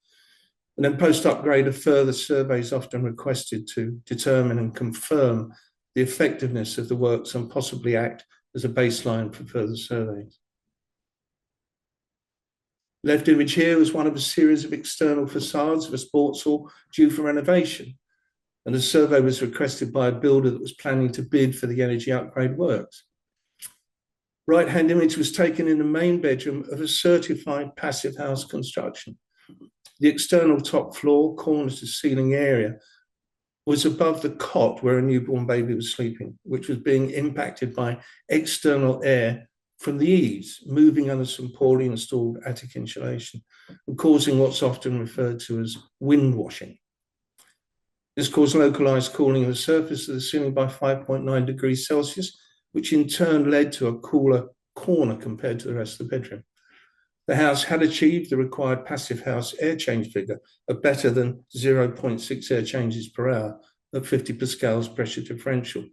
And then post-upgrade, a further survey is often requested to determine and confirm the effectiveness of the works and possibly act as a baseline for further surveys. Left image here was one of a series of external facades of a sports hall due for renovation. And the survey was requested by a builder that was planning to bid for the energy upgrade works. Right-hand image was taken in the main bedroom of a certified passive house construction. The external top floor, corner to ceiling area, was above the cot where a newborn baby was sleeping, which was being impacted by external air from the eaves, moving under some poorly installed attic insulation and causing what's often referred to as wind washing. This caused localized cooling of the surface of the ceiling by 5.9 degrees Celsius, which in turn led to a cooler corner compared to the rest of the bedroom. The house had achieved the required passive house air change figure of better than 0.6 air changes per hour at 50 pascals pressure differential,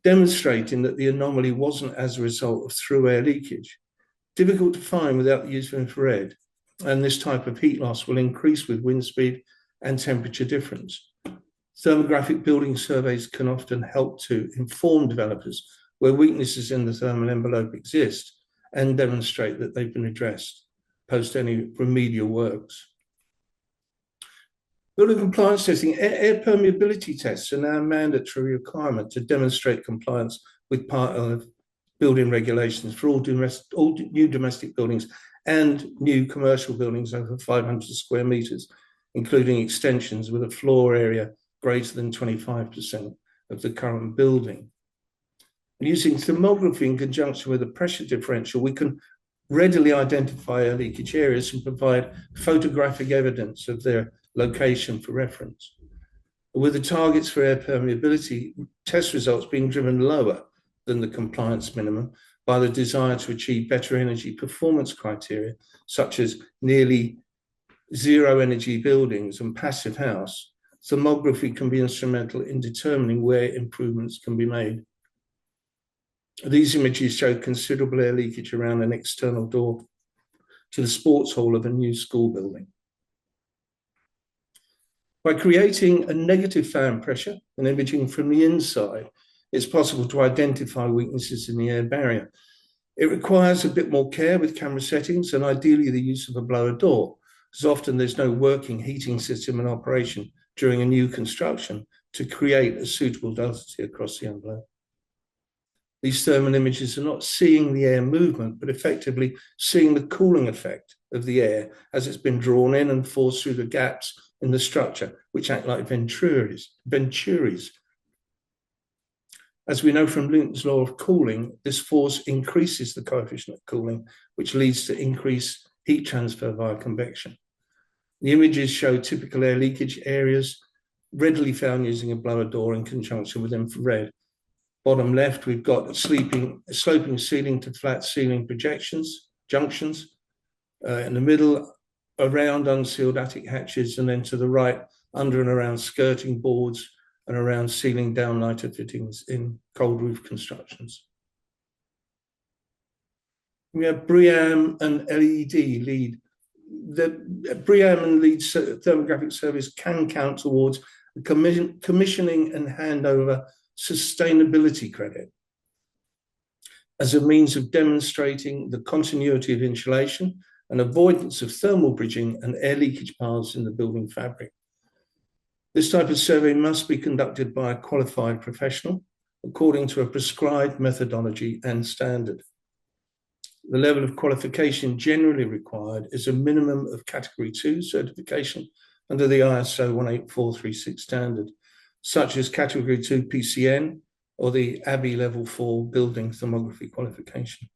demonstrating that the anomaly wasn't as a result of through air leakage. Difficult to find without the use of infrared, and this type of heat loss will increase with wind speed and temperature difference. Thermographic building surveys can often help to inform developers where weaknesses in the thermal envelope exist and demonstrate that they've been addressed post any remedial works. Building compliance testing, air permeability tests are now a mandatory requirement to demonstrate compliance with part of building regulations for all new domestic buildings and new commercial buildings over 500 square meters, including extensions with a floor area greater than 25% of the current building. And using thermography in conjunction with a pressure differential, we can readily identify air leakage areas and provide photographic evidence of their location for reference. With the targets for air permeability test results being driven lower than the compliance minimum by the desire to achieve better energy performance criteria, such as nearly zero energy buildings and passive house, thermography can be instrumental in determining where improvements can be made. These images show considerable air leakage around an external door to the sports hall of a new school building. By creating a negative fan pressure and imaging from the inside, it's possible to identify weaknesses in the air barrier. It requires a bit more care with camera settings and ideally the use of a blower door, as often there's no working heating system in operation during a new construction to create a suitable density across the envelope. These thermal images are not seeing the air movement, but effectively seeing the cooling effect of the air as it's been drawn in and forced through the gaps in the structure, which act like venturis. As we know from Newton's law of cooling, this force increases the coefficient of cooling, which leads to increased heat transfer via convection. The images show typical air leakage areas readily found using a blower door in conjunction with infrared. Bottom left, we've got sloping ceiling to flat ceiling junctions. In the middle, around unsealed attic hatches, and then to the right, under and around skirting boards and around ceiling downlighter fittings in cold roof constructions. We have BREEAM and LED lead. The BREEAM and LEED thermographic surveys can count towards the commissioning and handover sustainability credit as a means of demonstrating the continuity of insulation and avoidance of thermal bridging and air leakage paths in the building fabric. This type of survey must be conducted by a qualified professional according to a prescribed methodology and standard. The level of qualification generally required is a minimum of Category 2 certification under the ISO 18436 standard, such as Category 2 PCN or the ABBY Level 4 building thermography qualification.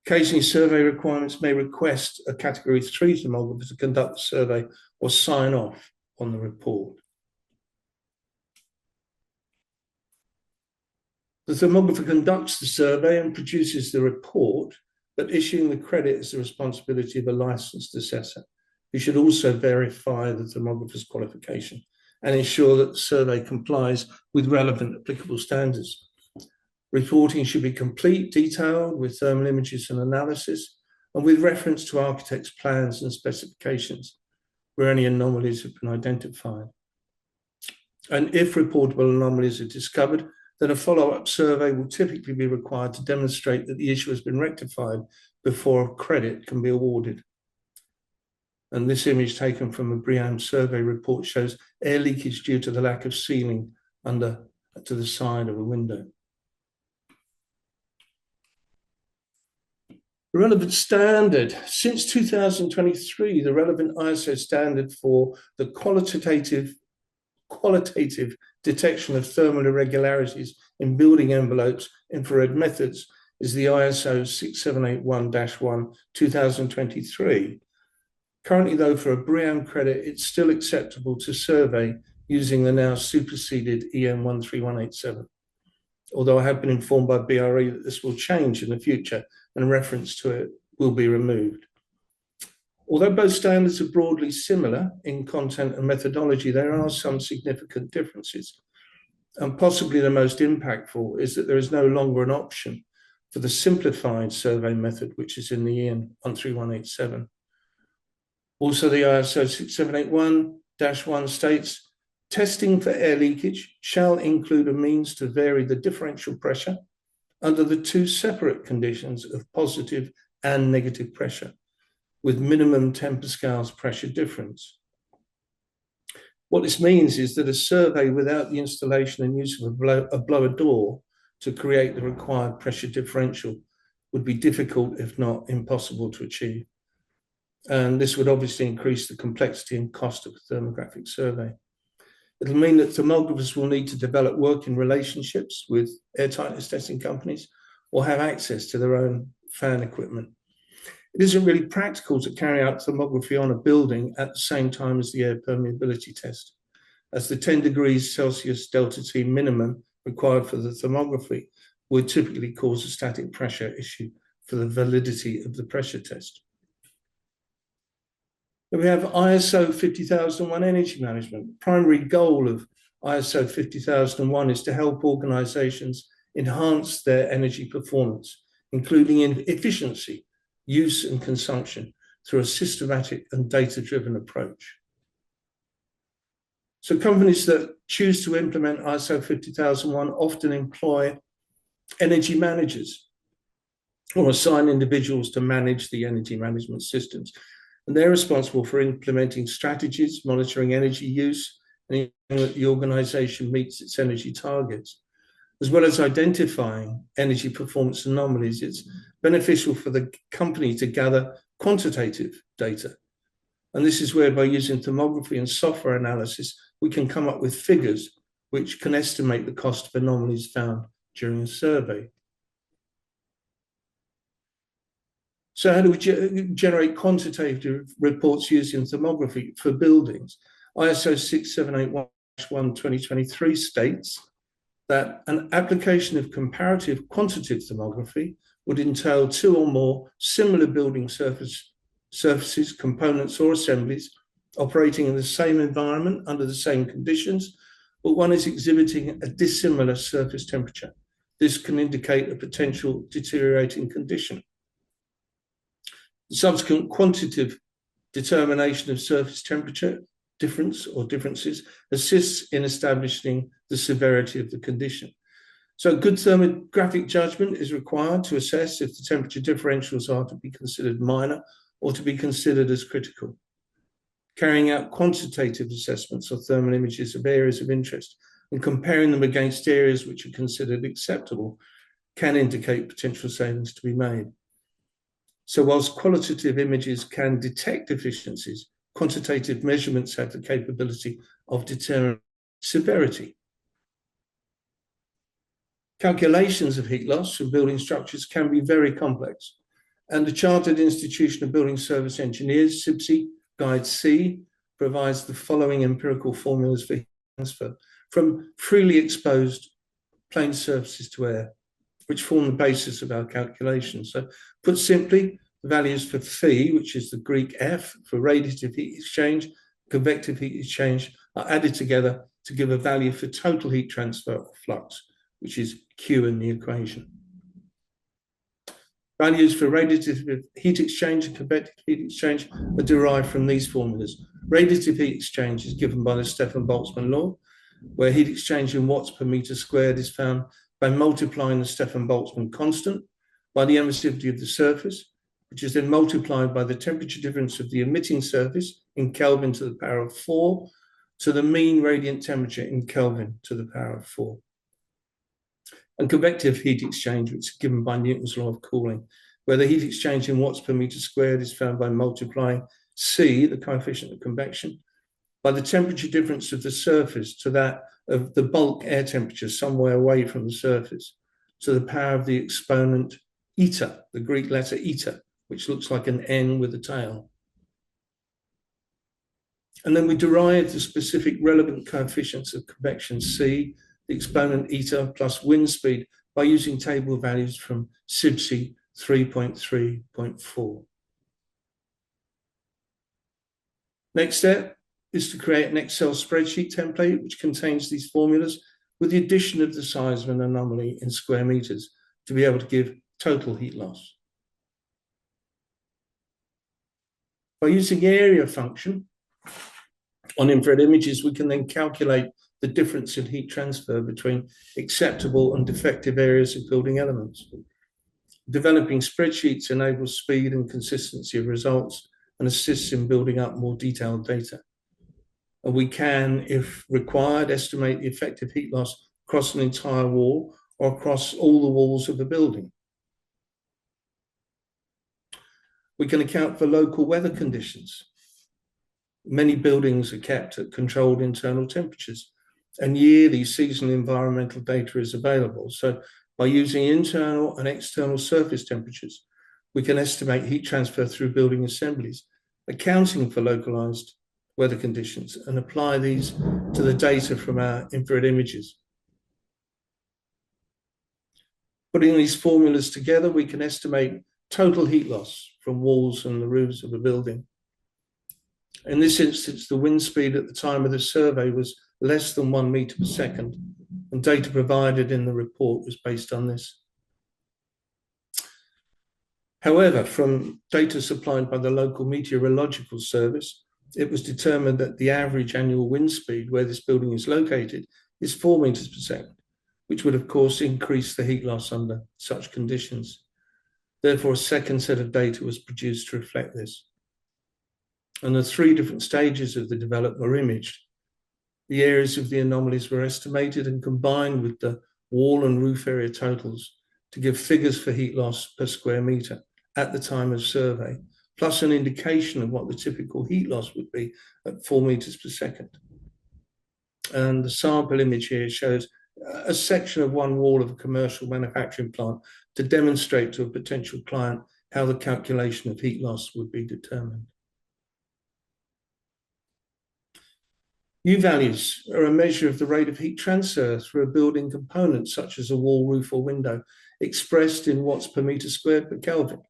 Occasionally, survey requirements may request a Category 3 thermographer to conduct the survey or sign off on the report. The thermographer conducts the survey and produces the report, but issuing the credit is the responsibility of a licensed assessor, who should also verify the thermographer's qualification and ensure that the survey complies with relevant applicable standards. Reporting should be complete, detailed, with thermal images and analysis, and with reference to architect's plans and specifications, where any anomalies have been identified. And if reportable anomalies are discovered, then a follow-up survey will typically be required to demonstrate that the issue has been rectified before credit can be awarded. And this image taken from a BREEAM survey report shows air leakage due to the lack of ceiling to the side of a window. The relevant standard. Since 2023, the relevant ISO standard for the qualitative detection of thermal irregularities in building envelopes infrared methods is the ISO 6781-1 2023. Currently, though, for a BREEAM credit, it's still acceptable to survey using the now superseded EN 13187. Although I have been informed by BRE that this will change in the future and reference to it will be removed. Although both standards are broadly similar in content and methodology, there are some significant differences. And possibly the most impactful is that there is no longer an option for the simplified survey method, which is in the EN 13187. Also, the ISO 6781-1 states, testing for air leakage shall include a means to vary the differential pressure under the two separate conditions of positive and negative pressure, with minimum 10 pascals pressure difference. What this means is that a survey without the installation and use of a blower door to create the required pressure differential would be difficult, if not impossible, to achieve. And this would obviously increase the complexity and cost of a thermographic survey. It'll mean that thermographers will need to develop working relationships with airtightness testing companies or have access to their own fan equipment. It isn't really practical to carry out thermography on a building at the same time as the air permeability test, as the 10 degrees Celsius delta T minimum required for the thermography would typically cause a static pressure issue for the validity of the pressure test. Then we have ISO 50001 energy management. The primary goal of ISO 50001 is to help organizations enhance their energy performance, including in efficiency, use and consumption through a systematic and data-driven approach. So companies that choose to implement ISO 50001 often employ energy managers or assign individuals to manage the energy management systems. And they're responsible for implementing strategies, monitoring energy use, and ensuring that the organization meets its energy targets. As well as identifying energy performance anomalies, it's beneficial for the company to gather quantitative data. And this is where, by using thermography and software analysis, we can come up with figures which can estimate the cost of anomalies found during a survey. So how do we generate quantitative reports using thermography for buildings? ISO 6781-1-2023 states that an application of comparative quantitative thermography would entail two or more similar building surfaces, components or assemblies operating in the same environment under the same conditions, but one is exhibiting a dissimilar surface temperature. This can indicate a potential deteriorating condition. The subsequent quantitative determination of surface temperature difference or differences assists in establishing the severity of the condition. So good thermographic judgment is required to assess if the temperature differentials are to be considered minor or to be considered as critical. Carrying out quantitative assessments of thermal images of areas of interest and comparing them against areas which are considered acceptable can indicate potential savings to be made. So whilst qualitative images can detect deficiencies, quantitative measurements have the capability of determining severity. Calculations of heat loss from building structures can be very complex, and the Chartered Institution of Building Service Engineers, CIBSE Guide C, provides the following empirical formulas for heat transfer from freely exposed plane surfaces to air, which form the basis of our calculations. So put simply, the values for phi, which is the Greek F for radiative heat exchange, convective heat exchange, are added together to give a value for total heat transfer or flux, which is Q in the equation. Values for radiative heat exchange and convective heat exchange are derived from these formulas. Radiative heat exchange is given by the Stefan-Boltzmann law, where heat exchange in watts per meter squared is found by multiplying the Stefan-Boltzmann constant by the emissivity of the surface, which is then multiplied by the temperature difference of the emitting surface in Kelvin to the power of 4 to the mean radiant temperature in Kelvin to the power of 4. And convective heat exchange, which is given by Newton's law of cooling, where the heat exchange in watts per meter squared is found by multiplying C, the coefficient of convection, by the temperature difference of the surface to that of the bulk air temperature somewhere away from the surface, to the power of the exponent eta, the Greek letter eta, which looks like an N with a tail. And then we derive the specific relevant coefficients of convection C, the exponent eta plus wind speed by using table values from CIBSE 3.3.4. Next step is to create an Excel spreadsheet template which contains these formulas with the addition of the size of an anomaly in square meters to be able to give total heat loss. By using area function on infrared images, we can then calculate the difference in heat transfer between acceptable and defective areas of building elements. Developing spreadsheets enables speed and consistency of results and assists in building up more detailed data. And we can, if required, estimate the effective heat loss across an entire wall or across all the walls of the building. We can account for local weather conditions. Many buildings are kept at controlled internal temperatures, and yearly seasonal environmental data is available. So by using internal and external surface temperatures, we can estimate heat transfer through building assemblies, accounting for localized weather conditions, and apply these to the data from our infrared images. Putting these formulas together, we can estimate total heat loss from walls and the roofs of a building. In this instance, the wind speed at the time of the survey was less than 1 meter per second, and data provided in the report was based on this. However, from data supplied by the local meteorological service, it was determined that the average annual wind speed where this building is located is 4 meters per second, which would of course increase the heat loss under such conditions. Therefore, a second set of data was produced to reflect this. And the 3 different stages of the development were imaged. The areas of the anomalies were estimated and combined with the wall and roof area totals to give figures for heat loss per square meter at the time of survey, plus an indication of what the typical heat loss would be at 4 meters per second. And the sample image here shows a section of one wall of a commercial manufacturing plant to demonstrate to a potential client how the calculation of heat loss would be determined. U values are a measure of the rate of heat transfer through a building component, such as a wall, roof, or window, expressed in watts per meter squared per Kelvin,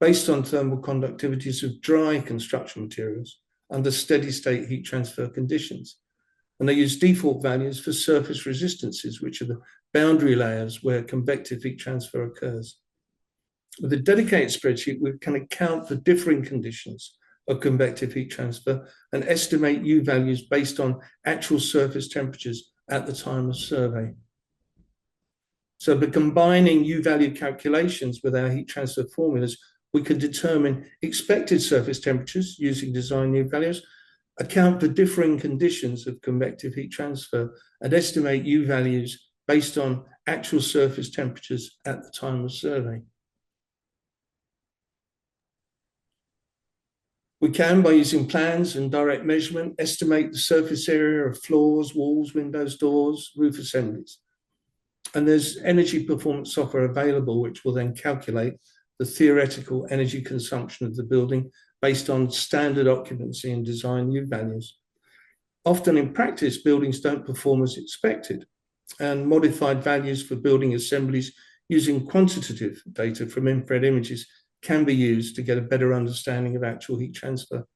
based on thermal conductivities of dry construction materials under steady state heat transfer conditions. And they use default values for surface resistances, which are the boundary layers where convective heat transfer occurs. With a dedicated spreadsheet, we can account for differing conditions of convective heat transfer and estimate U values based on actual surface temperatures at the time of survey. So by combining U value calculations with our heat transfer formulas, we can determine expected surface temperatures using design U values, account for differing conditions of convective heat transfer, and estimate U values based on actual surface temperatures at the time of survey. We can, by using plans and direct measurement, estimate the surface area of floors, walls, windows, doors, roof assemblies. And there's energy performance software available, which will then calculate the theoretical energy consumption of the building based on standard occupancy and design U values. Often in practice, buildings don't perform as expected, and modified values for building assemblies using quantitative data from infrared images can be used to get a better understanding of actual heat transfer.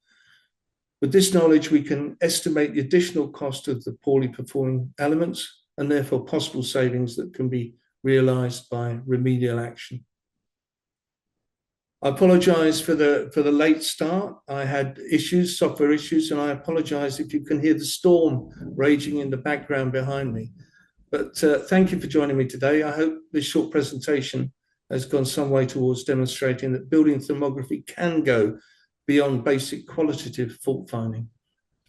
With this knowledge, we can estimate the additional cost of the poorly performing elements and therefore possible savings that can be realized by remedial action. I apologize for the late start. I had issues, software issues, and I apologize if you can hear the storm raging in the background behind me. But thank you for joining me today. I hope this short presentation has gone some way towards demonstrating that building thermography can go beyond basic qualitative fault finding,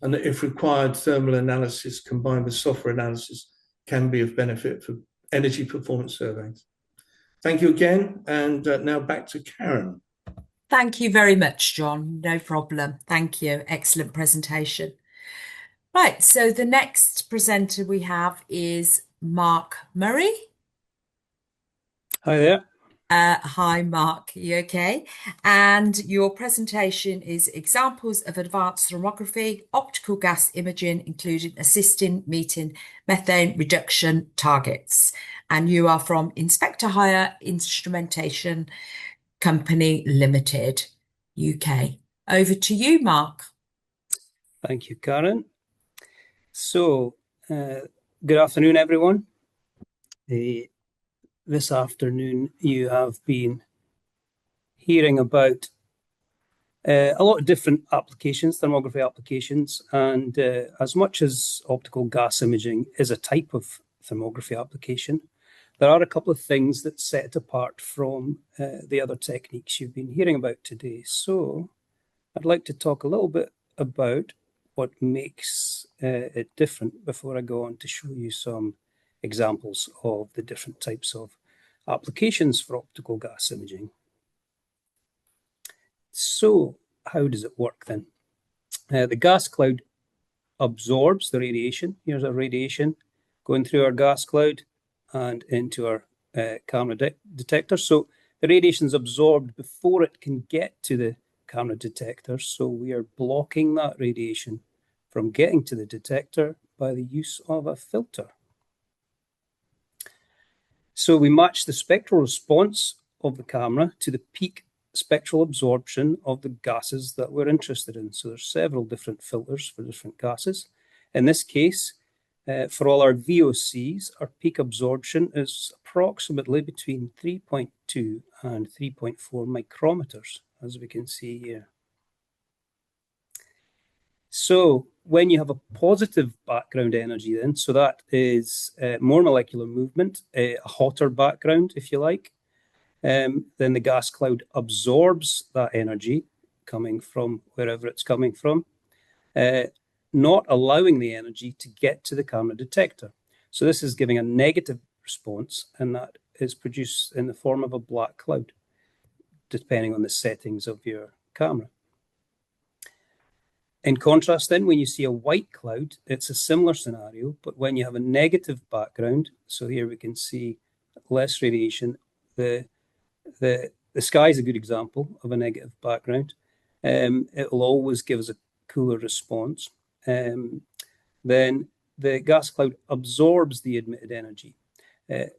and that if required, thermal analysis combined with software analysis can be of benefit for energy performance surveys. Thank you again, and now back to Karen. Thank you very much, John. No problem. Thank you. Excellent presentation. Right, so the next presenter we have is Mark Murray. Hi there. Hi, Mark. You okay? And your presentation is examples of advanced thermography, optical gas imaging, including assisting meeting methane reduction targets. And you are from Inspector Hire Instrumentation Company Limited, UK. Over to you, Mark. Thank you, Karen. So, good afternoon, everyone. This afternoon, you have been hearing about A lot of different applications, thermography applications, and as much as optical gas imaging is a type of thermography application, there are a couple of things that set it apart from the other techniques you've been hearing about today. So I'd like to talk a little bit about what makes it different before I go on to show you some examples of the different types of applications for optical gas imaging. So how does it work then? The gas cloud absorbs the radiation. Here's our radiation going through our gas cloud and into our camera detector. So the radiation is absorbed before it can get to the camera detector. So we are blocking that radiation from getting to the detector by the use of a filter. So we match the spectral response of the camera to the peak spectral absorption of the gases that we're interested in. So there's several different filters for different gases. In this case, for all our VOCs, our peak absorption is approximately between 3.2 and 3.4 micrometers, as we can see here. So when you have a positive background energy then, so that is more molecular movement, a hotter background, if you like, then the gas cloud absorbs that energy coming from wherever it's coming from, not allowing the energy to get to the camera detector. So this is giving a negative response, and that is produced in the form of a black cloud, depending on the settings of your camera. In contrast then, when you see a white cloud, it's a similar scenario, but when you have a negative background, so here we can see less radiation, the sky is a good example of a negative background. It will always give us a cooler response. Then the gas cloud absorbs the emitted energy.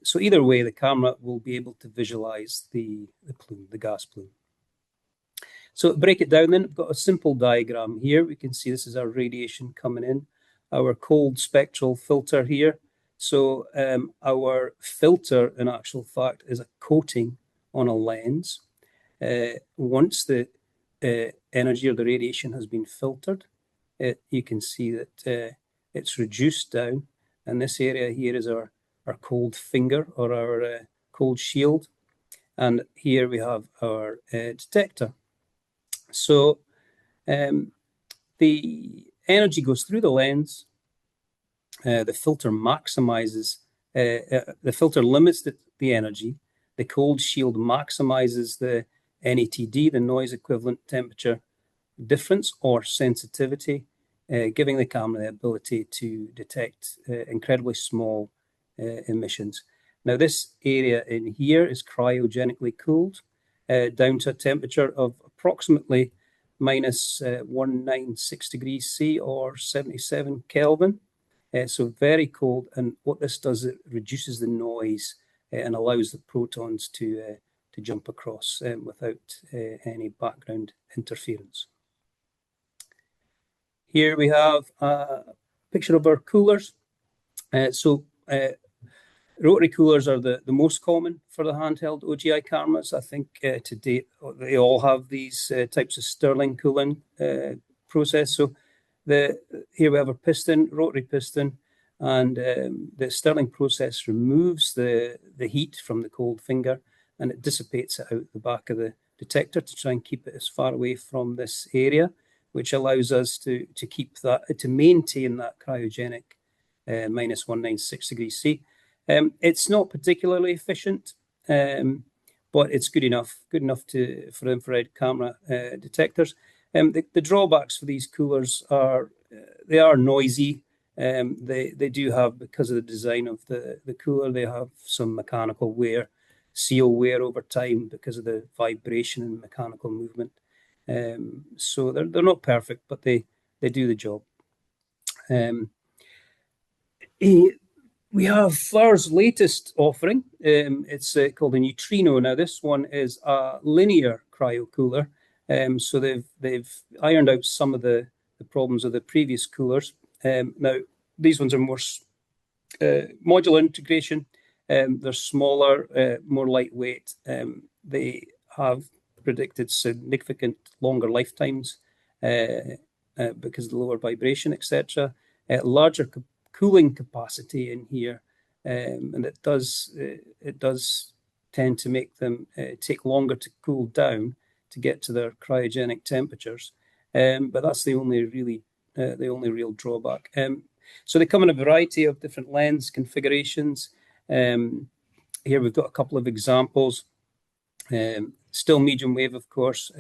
So either way, the camera will be able to visualize the plume, the gas plume. So to break it down then, I've got a simple diagram here. We can see this is our radiation coming in, our cold spectral filter here. So our filter, in actual fact, is a coating on a lens. Once the energy or the radiation has been filtered, you can see that it's reduced down. And this area here is our cold finger or our cold shield. And here we have our detector. So the energy goes through the lens. The filter maximizes, the filter limits the energy. The cold shield maximizes the NATD, the noise equivalent temperature difference or sensitivity, giving the camera the ability to detect incredibly small emissions. Now, this area in here is cryogenically cooled down to a temperature of approximately minus 196 degrees C or 77 Kelvin. So very cold. And what this does, it reduces the noise and allows the protons to jump across without any background interference. Here we have a picture of our coolers. Rotary coolers are the most common for the handheld OGI cameras. I think to date, they all have these types of Stirling cooling process. So here we have a piston, rotary piston, and the Stirling process removes the heat from the cold finger, and it dissipates it out the back of the detector to try and keep it as far away from this area, which allows us to keep that, to maintain that cryogenic minus 196 degrees C. It's not particularly efficient, but it's good enough for infrared camera detectors. The drawbacks for these coolers are they are noisy. They do have, because of the design of the cooler, they have some mechanical wear, seal wear over time because of the vibration and mechanical movement. So they're not perfect, but they do the job. We have Flower's latest offering. It's called a Neutrino. Now, this one is a linear cryo cooler. So they've ironed out some of the problems of the previous coolers. Now, these ones are more modular integration. They're smaller, more lightweight. They have predicted significant longer lifetimes because of the lower vibration, etc. Larger cooling capacity in here, and it does tend to make them take longer to cool down to get to their cryogenic temperatures. But that's the only real drawback. So they come in a variety of different lens configurations. Here we've got a couple of examples. Still medium wave, of course,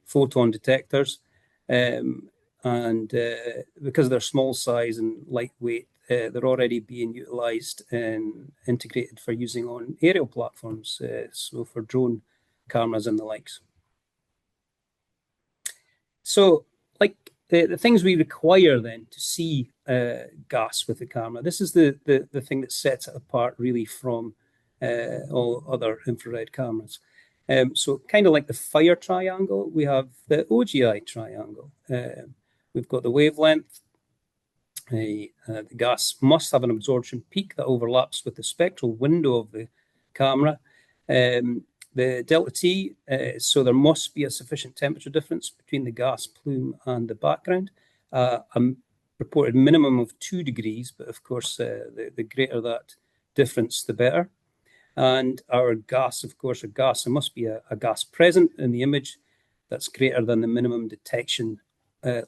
photon detectors. And because of their small size and lightweight, they're already being utilized and integrated for using on aerial platforms, so for drone cameras and the likes. So, like the things we require then to see gas with the camera, this is the thing that sets it apart really from all other infrared cameras. So kind of like the fire triangle, we have the OGI triangle. We've got the wavelength. The gas must have an absorption peak that overlaps with the spectral window of the camera. The delta T, so there must be a sufficient temperature difference between the gas plume and the background. A reported minimum of 2 degrees, but of course, the greater that difference, the better. And our gas, of course, there must be a gas present in the image that's greater than the minimum detection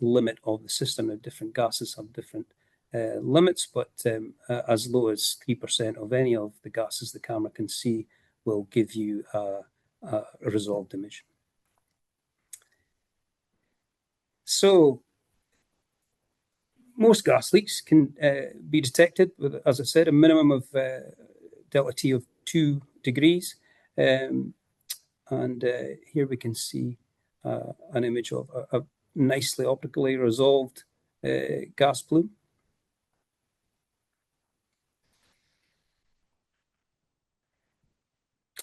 limit of the system. Now, different gases have different limits, but as low as 3% of any of the gases the camera can see will give you a resolved image. So most gas leaks can be detected with, as I said, a minimum of delta T of 2 degrees. And here we can see an image of a nicely optically resolved gas plume.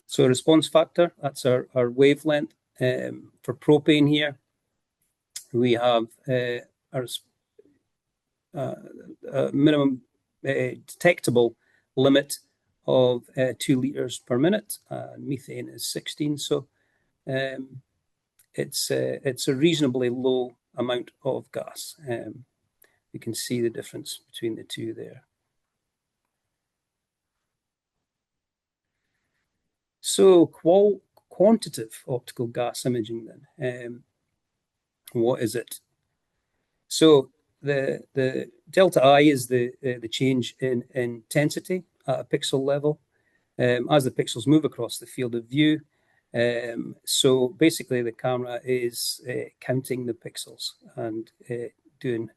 So response factor, that's our wavelength. For propane here, we have our minimum detectable limit of 2 liters per minute. Methane is 16, so it's a reasonably low amount of gas. You can see the difference between the two there. So quantitative optical gas imaging then, what is it? So the delta I is the change in intensity at a pixel level as the pixels move across the field of view. So basically the camera is counting the pixels and doing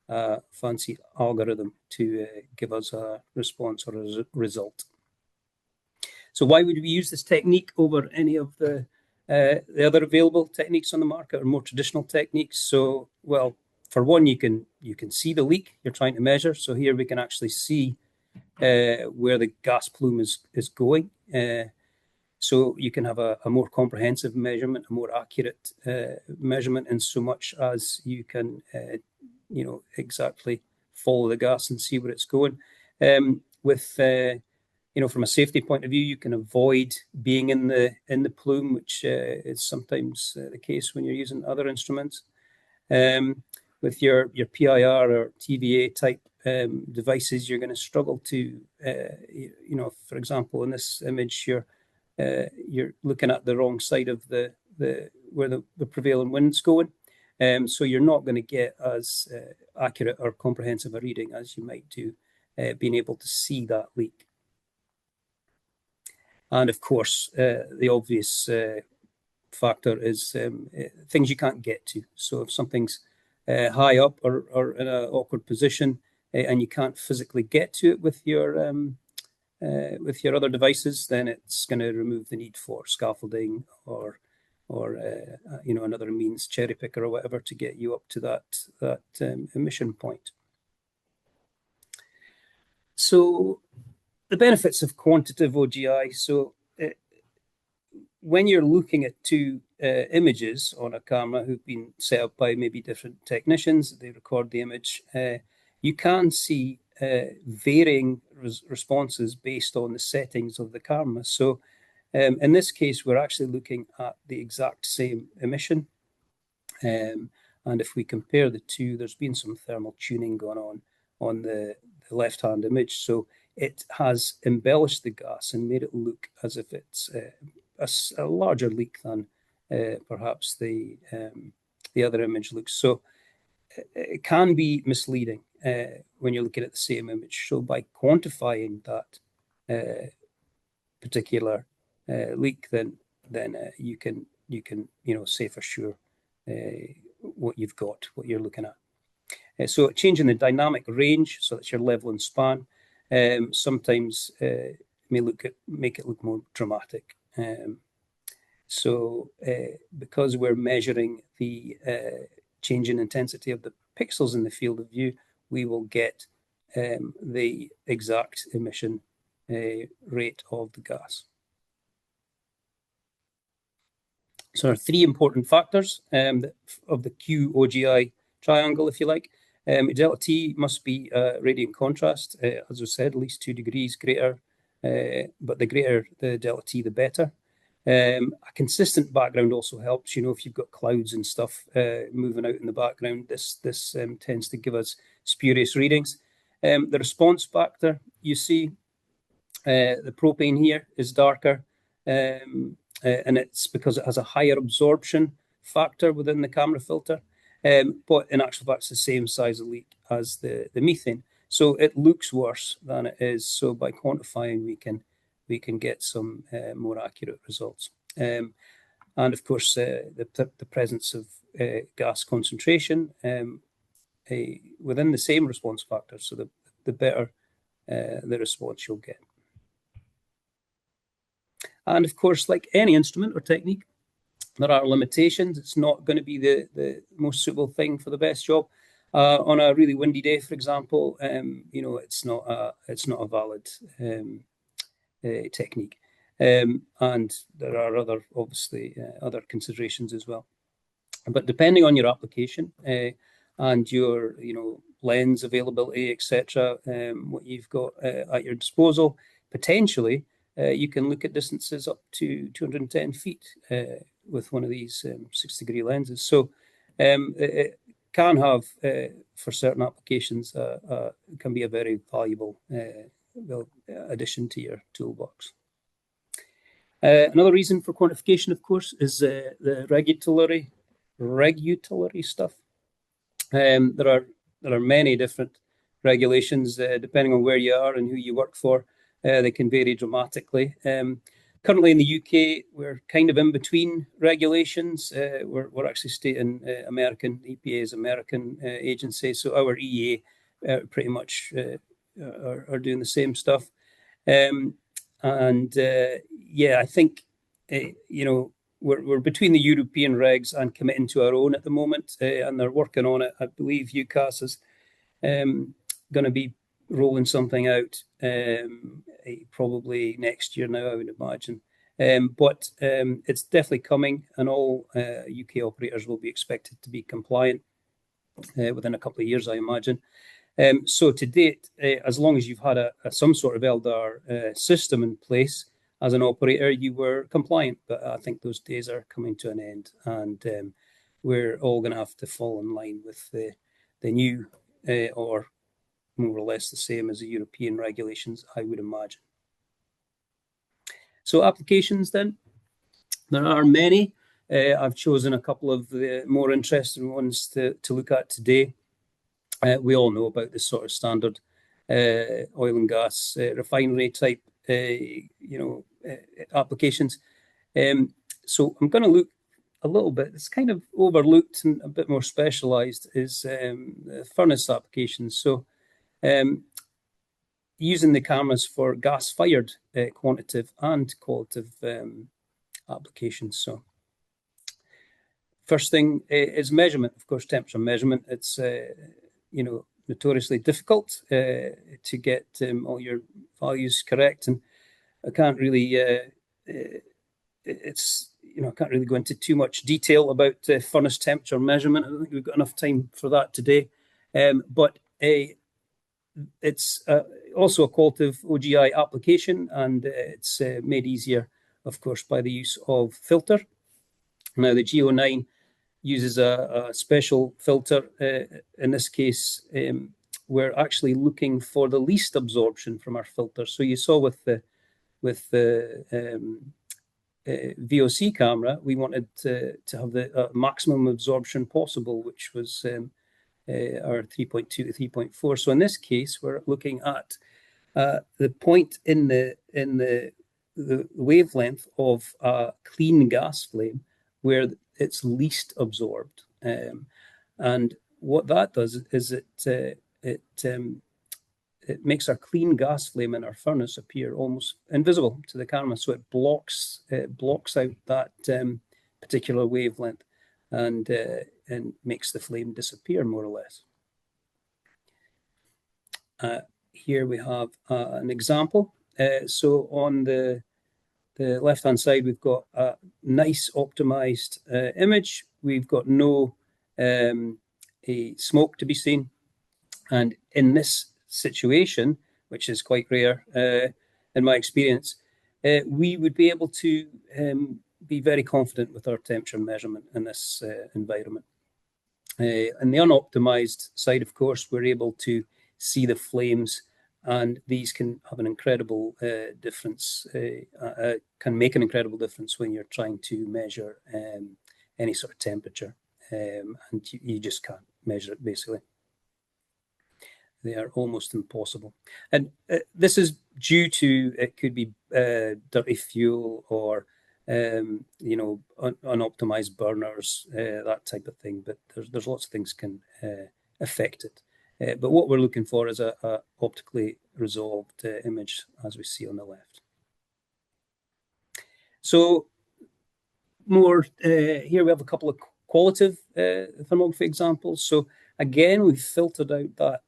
a fancy algorithm to give us a response or a result. So why would we use this technique over any of the other available techniques on the market or more traditional techniques? So, well, for one, you can see the leak you're trying to measure. So here we can actually see where the gas plume is going. So you can have a more comprehensive measurement, a more accurate measurement, in so much as you can, exactly follow the gas and see where it's going. From a safety point of view, you can avoid being in the plume, which is sometimes the case when you're using other instruments. With your PIR or TVA type devices, you're going to struggle to, for example, in this image, you're looking at the wrong side of where the prevailing wind's going. So you're not going to get as accurate or comprehensive a reading as you might do being able to see that leak. And of course, the obvious factor is things you can't get to. So if something's high up or in an awkward position and you can't physically get to it with your other devices, then it's going to remove the need for scaffolding or another means, cherry picker or whatever, to get you up to that emission point. So the benefits of quantitative OGI. So when you're looking at two images on a camera who've been set up by maybe different technicians, they record the image, you can see varying responses based on the settings of the camera. So In this case, we're actually looking at the exact same emission. And if we compare the two, there's been some thermal tuning going on the left-hand image. So it has embellished the gas and made it look as if it's a larger leak than perhaps the other image looks. So it can be misleading when you're looking at the same image. So by quantifying that particular leak, then you can say for sure what you've got, what you're looking at. So changing the dynamic range, so that's your level and span, sometimes may make it look more dramatic. So because we're measuring the change in intensity of the pixels in the field of view, we will get the exact emission rate of the gas. So there are three important factors of the QOGI triangle, if you like. Delta T must be radiant contrast, as I said, at least 2 degrees greater, but the greater the delta T, the better. A consistent background also helps. If you've got clouds and stuff moving out in the background, this tends to give us spurious readings. The response factor, you see, the propane here is darker, and it's because it has a higher absorption factor within the camera filter. But in actual fact, it's the same size of leak as the methane. So it looks worse than it is. So by quantifying, we can get some more accurate results. And of course, the presence of gas concentration within the same response factor. So the better the response you'll get. And of course, like any instrument or technique, there are limitations. It's not going to be the most suitable thing for the best job. On a really windy day, for example, it's not a valid technique. And there are other considerations as well. But depending on your application and your lens availability, etc., what you've got at your disposal, potentially you can look at distances up to 210 feet with one of these 6-degree lenses. So it can have, for certain applications, can be a very valuable addition to your toolbox. Another reason for quantification, of course, is the regulatory stuff. There are many different regulations depending on where you are and who you work for. They can vary dramatically. Currently in the UK, we're kind of in between regulations. We're actually stating American. EPA is American agency, so our EA pretty much are doing the same stuff. I think we're between the European regs and committing to our own at the moment, and they're working on it. I believe UCAS is going to be rolling something out probably next year now, I would imagine. But it's definitely coming, and all UK operators will be expected to be compliant within a couple of years, I imagine. So to date, as long as you've had some sort of LDAR system in place as an operator, you were compliant. But I think those days are coming to an end, and we're all going to have to fall in line with the new or more or less the same as the European regulations, I would imagine. So applications then, there are many. I've chosen a couple of the more interesting ones to look at today. We all know about this sort of standard oil and gas refinery type applications. So I'm going to look a little bit, it's kind of overlooked and a bit more specialized, is furnace applications. So using the cameras for gas-fired quantitative and qualitative applications. So first thing is measurement, of course, temperature measurement. It's notoriously difficult to get all your values correct, and I can't really I can't really go into too much detail about furnace temperature measurement. I don't think we've got enough time for that today. But it's also a qualitative OGI application, and it's made easier of course, by the use of filter. Now, the GO9 uses a special filter. In this case, we're actually looking for the least absorption from our filter. So you saw with the VOC camera, we wanted to have the maximum absorption possible, which was our 3.2 to 3.4. So in this case, we're looking at the point in the wavelength of a clean gas flame where it's least absorbed. And what that does is it makes our clean gas flame in our furnace appear almost invisible to the camera. So it blocks out that particular wavelength and makes the flame disappear more or less. Here we have an example. So on the left-hand side, we've got a nice optimized image. We've got no smoke to be seen. And in this situation, which is quite rare in my experience, we would be able to be very confident with our temperature measurement in this environment. On the unoptimized side, of course, we're able to see the flames, and these can have an incredible difference, can make an incredible difference when you're trying to measure any sort of temperature, and you just can't measure it, basically. They are almost impossible. And this is due to, it could be dirty fuel or, unoptimized burners, that type of thing. But there's lots of things can affect it. But what we're looking for is a optically resolved image, as we see on the left. So here we have a couple of qualitative thermography examples. So again, we've filtered out that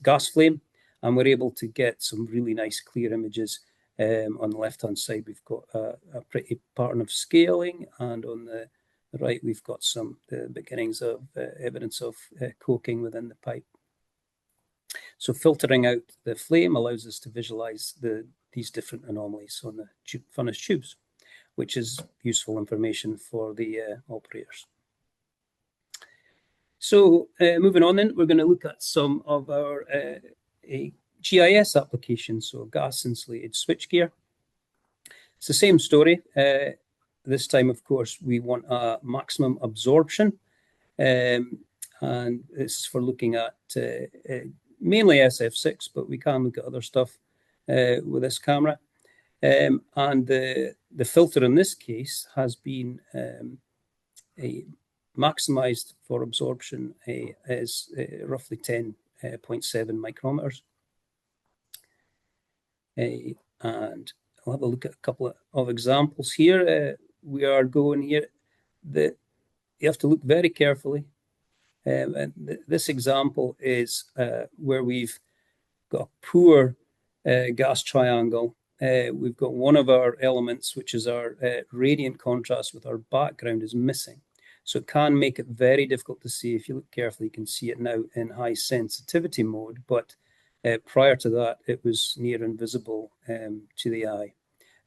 gas flame, and we're able to get some really nice clear images. On the left-hand side, we've got a pretty pattern of scaling, and on the right, we've got the beginnings of evidence of coking within the pipe. So filtering out the flame allows us to visualize these different anomalies on the furnace tubes, which is useful information for the operators. So moving on then, we're going to look at some of our GIS applications, so gas insulated switchgear. It's the same story. This time, of course, we want a maximum absorption, and this is for looking at mainly SF6, but we can look at other stuff with this camera. And the filter in this case has been maximized for absorption is roughly 10.7 micrometers. And I'll have a look at a couple of examples here. We are going here. You have to look very carefully. And this example is where we've got a poor gas triangle. We've got one of our elements, which is our radiant contrast with our background, is missing. So it can make it very difficult to see. If you look carefully, you can see it now in high sensitivity mode, but prior to that, it was near invisible to the eye.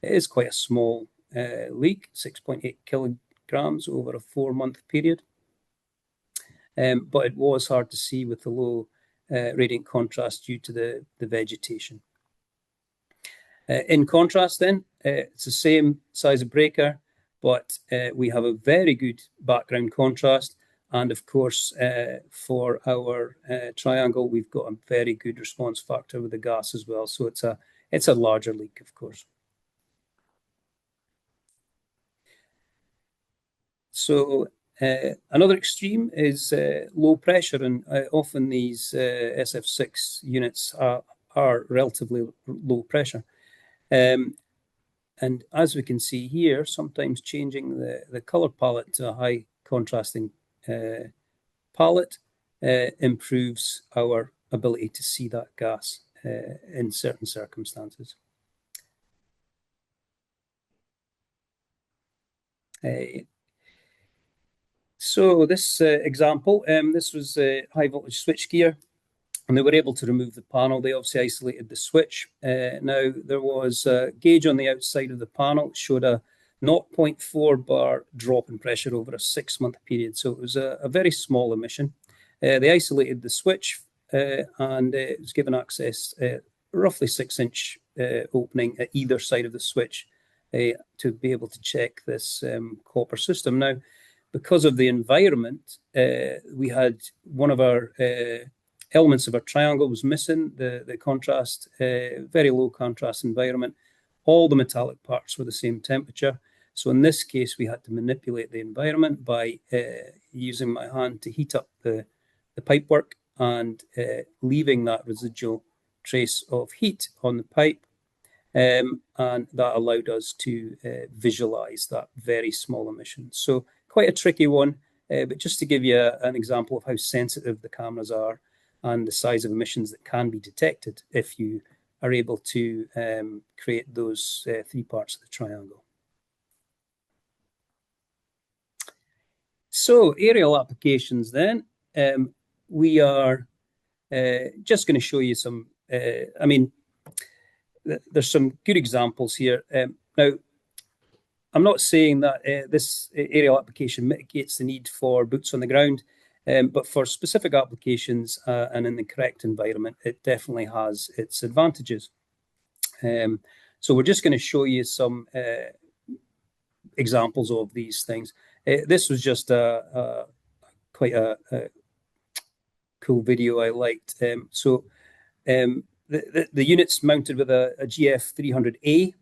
It is quite a small leak, 6.8 kilograms over a 4-month period. But it was hard to see with the low radiant contrast due to the vegetation. In contrast then, it's the same size of breaker, but we have a very good background contrast. And of course, for our triangle, we've got a very good response factor with the gas as well. So it's a larger leak, of course. So another extreme is low pressure, and often these SF6 units are relatively low pressure. And as we can see here, sometimes changing the color palette to a high contrasting palette improves our ability to see that gas in certain circumstances. So this example, this was high voltage switchgear. and they were able to remove the panel. They obviously isolated the switch. Now, there was a gauge on the outside of the panel. It showed a 0.4 bar drop in pressure over a 6-month period. So it was a very small emission. They isolated the switch and it was given access, roughly 6-inch opening at either side of the switch to be able to check this copper system. Now, because of the environment, we had one of our elements of our triangle was missing, the contrast, very low contrast environment. All the metallic parts were the same temperature. So in this case, we had to manipulate the environment by using my hand to heat up the pipework and leaving that residual trace of heat on the pipe. And that allowed us to visualize that very small emission. So quite a tricky one, but just to give you an example of how sensitive the cameras are and the size of emissions that can be detected if you are able to create those 3 parts of the triangle. So aerial applications then, we are just going to show you some, I mean, there's some good examples here. Now, I'm not saying that this aerial application mitigates the need for boots on the ground, but for specific applications and in the correct environment, it definitely has its advantages. So we're just going to show you some examples of these things. This was just quite a cool video I liked. The unit's mounted with a GF300A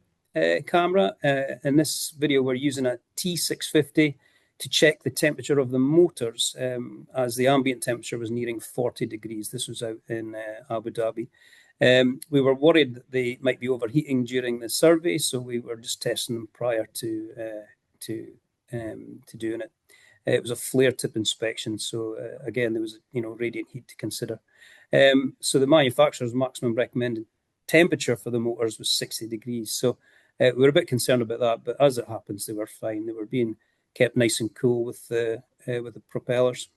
camera. In this video, we're using a T650 to check the temperature of the motors as the ambient temperature was nearing 40 degrees. This was out in Abu Dhabi. We were worried that they might be overheating during the survey, so we were just testing them prior to doing it. It was a flare tip inspection, so again there was radiant heat to consider. So the manufacturer's maximum recommended temperature for the motors was 60 degrees. So we were a bit concerned about that, but as it happens, they were fine. They were being kept nice and cool with the propellers,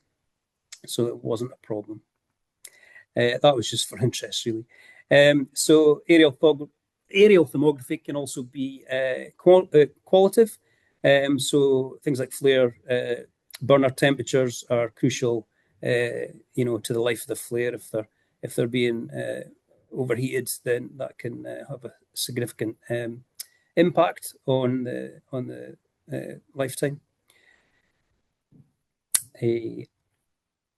so it wasn't a problem. That was just for interest, really. So aerial thermography can also be qualitative. So things like flare burner temperatures are crucial, to the life of the flare. If they're being overheated, then that can have a significant impact on the lifetime.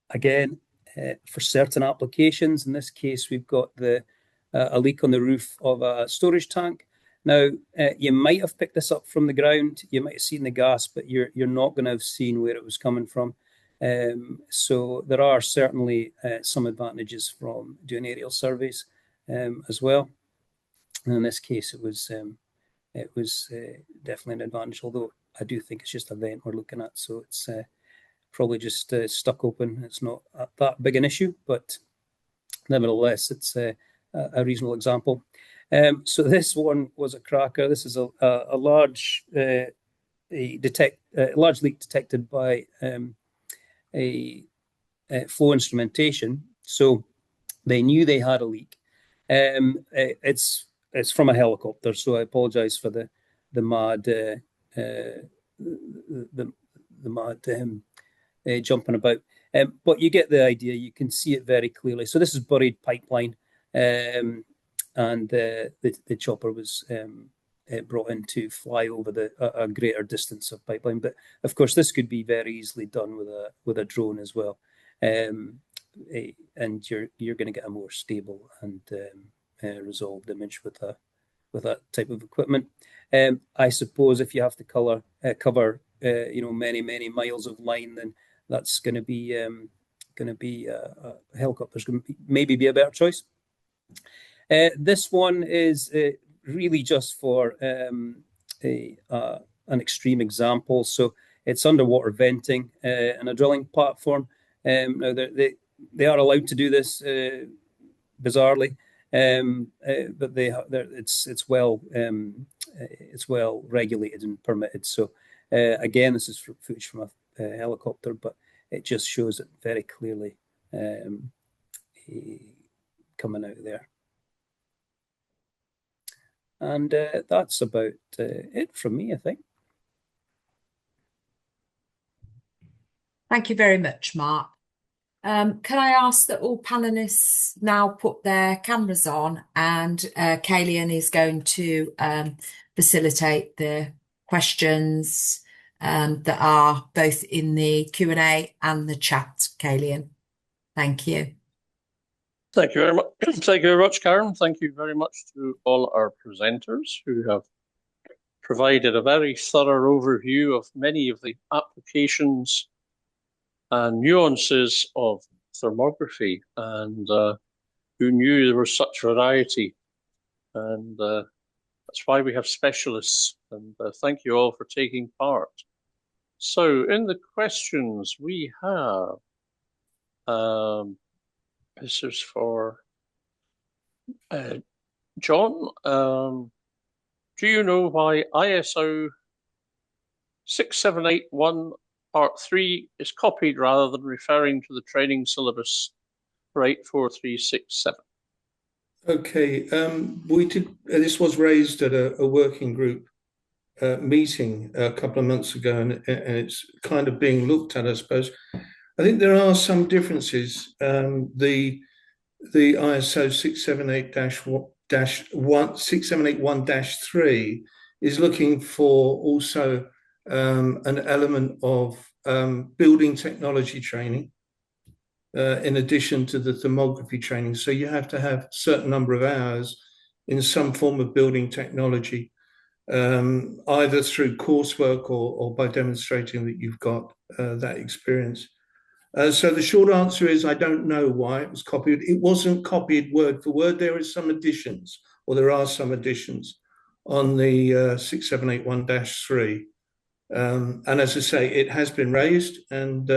Again, for certain applications, in this case, we've got a leak on the roof of a storage tank. Now, you might have picked this up from the ground. You might have seen the gas, but you're not going to have seen where it was coming from. So there are certainly some advantages from doing aerial surveys as well. And in this case, it was definitely an advantage, although I do think it's just a vent we're looking at. So it's probably just stuck open. It's not that big an issue, but nevertheless, it's a reasonable example. So this one was a cracker. This is a large leak detected by a flow instrumentation. So they knew they had a leak. It's from a helicopter, so I apologize for the mad jumping about. But you get the idea. You can see it very clearly. So this is buried pipeline, and the chopper was brought in to fly over a greater distance of pipeline. But of course, this could be very easily done with a drone as well, and you're going to get a more stable and resolved image with that type of equipment. I suppose if you have to cover many miles of line, then that's going to be a helicopter's going to maybe be a better choice. This one is really just for an extreme example. So it's underwater venting and a drilling platform. Now they are allowed to do this bizarrely, but it's well regulated and permitted. So again, this is footage from a helicopter, but it just shows it very clearly coming out there. And that's about it from me, I think. Thank you very much, Mark. Can I ask that all panelists now put their cameras on, and Kalian is going to facilitate the questions that are both in the Q&A and the chat, Kalian. Thank you. Thank you very much. Thank you very much, Karen. Thank you very much to all our presenters who have provided a very thorough overview of many of the applications and nuances of thermography, and who knew there was such variety. And that's why we have specialists. And thank you all for taking part. So in the questions we have, this is for John. Do you know why ISO 6781 Part 3 is copied rather than referring to the training syllabus for 84367? Okay, we did. This was raised at a working group meeting a couple of months ago, and it's kind of being looked at, I suppose. I think there are some differences. The ISO 6781-3 is looking for also an element of building technology training in addition to the thermography training. So you have to have a certain number of hours in some form of building technology, either through coursework or by demonstrating that you've got that experience. So the short answer is I don't know why it was copied. It wasn't copied word for word. There are some additions on the 6781-3. And as I say, it has been raised, and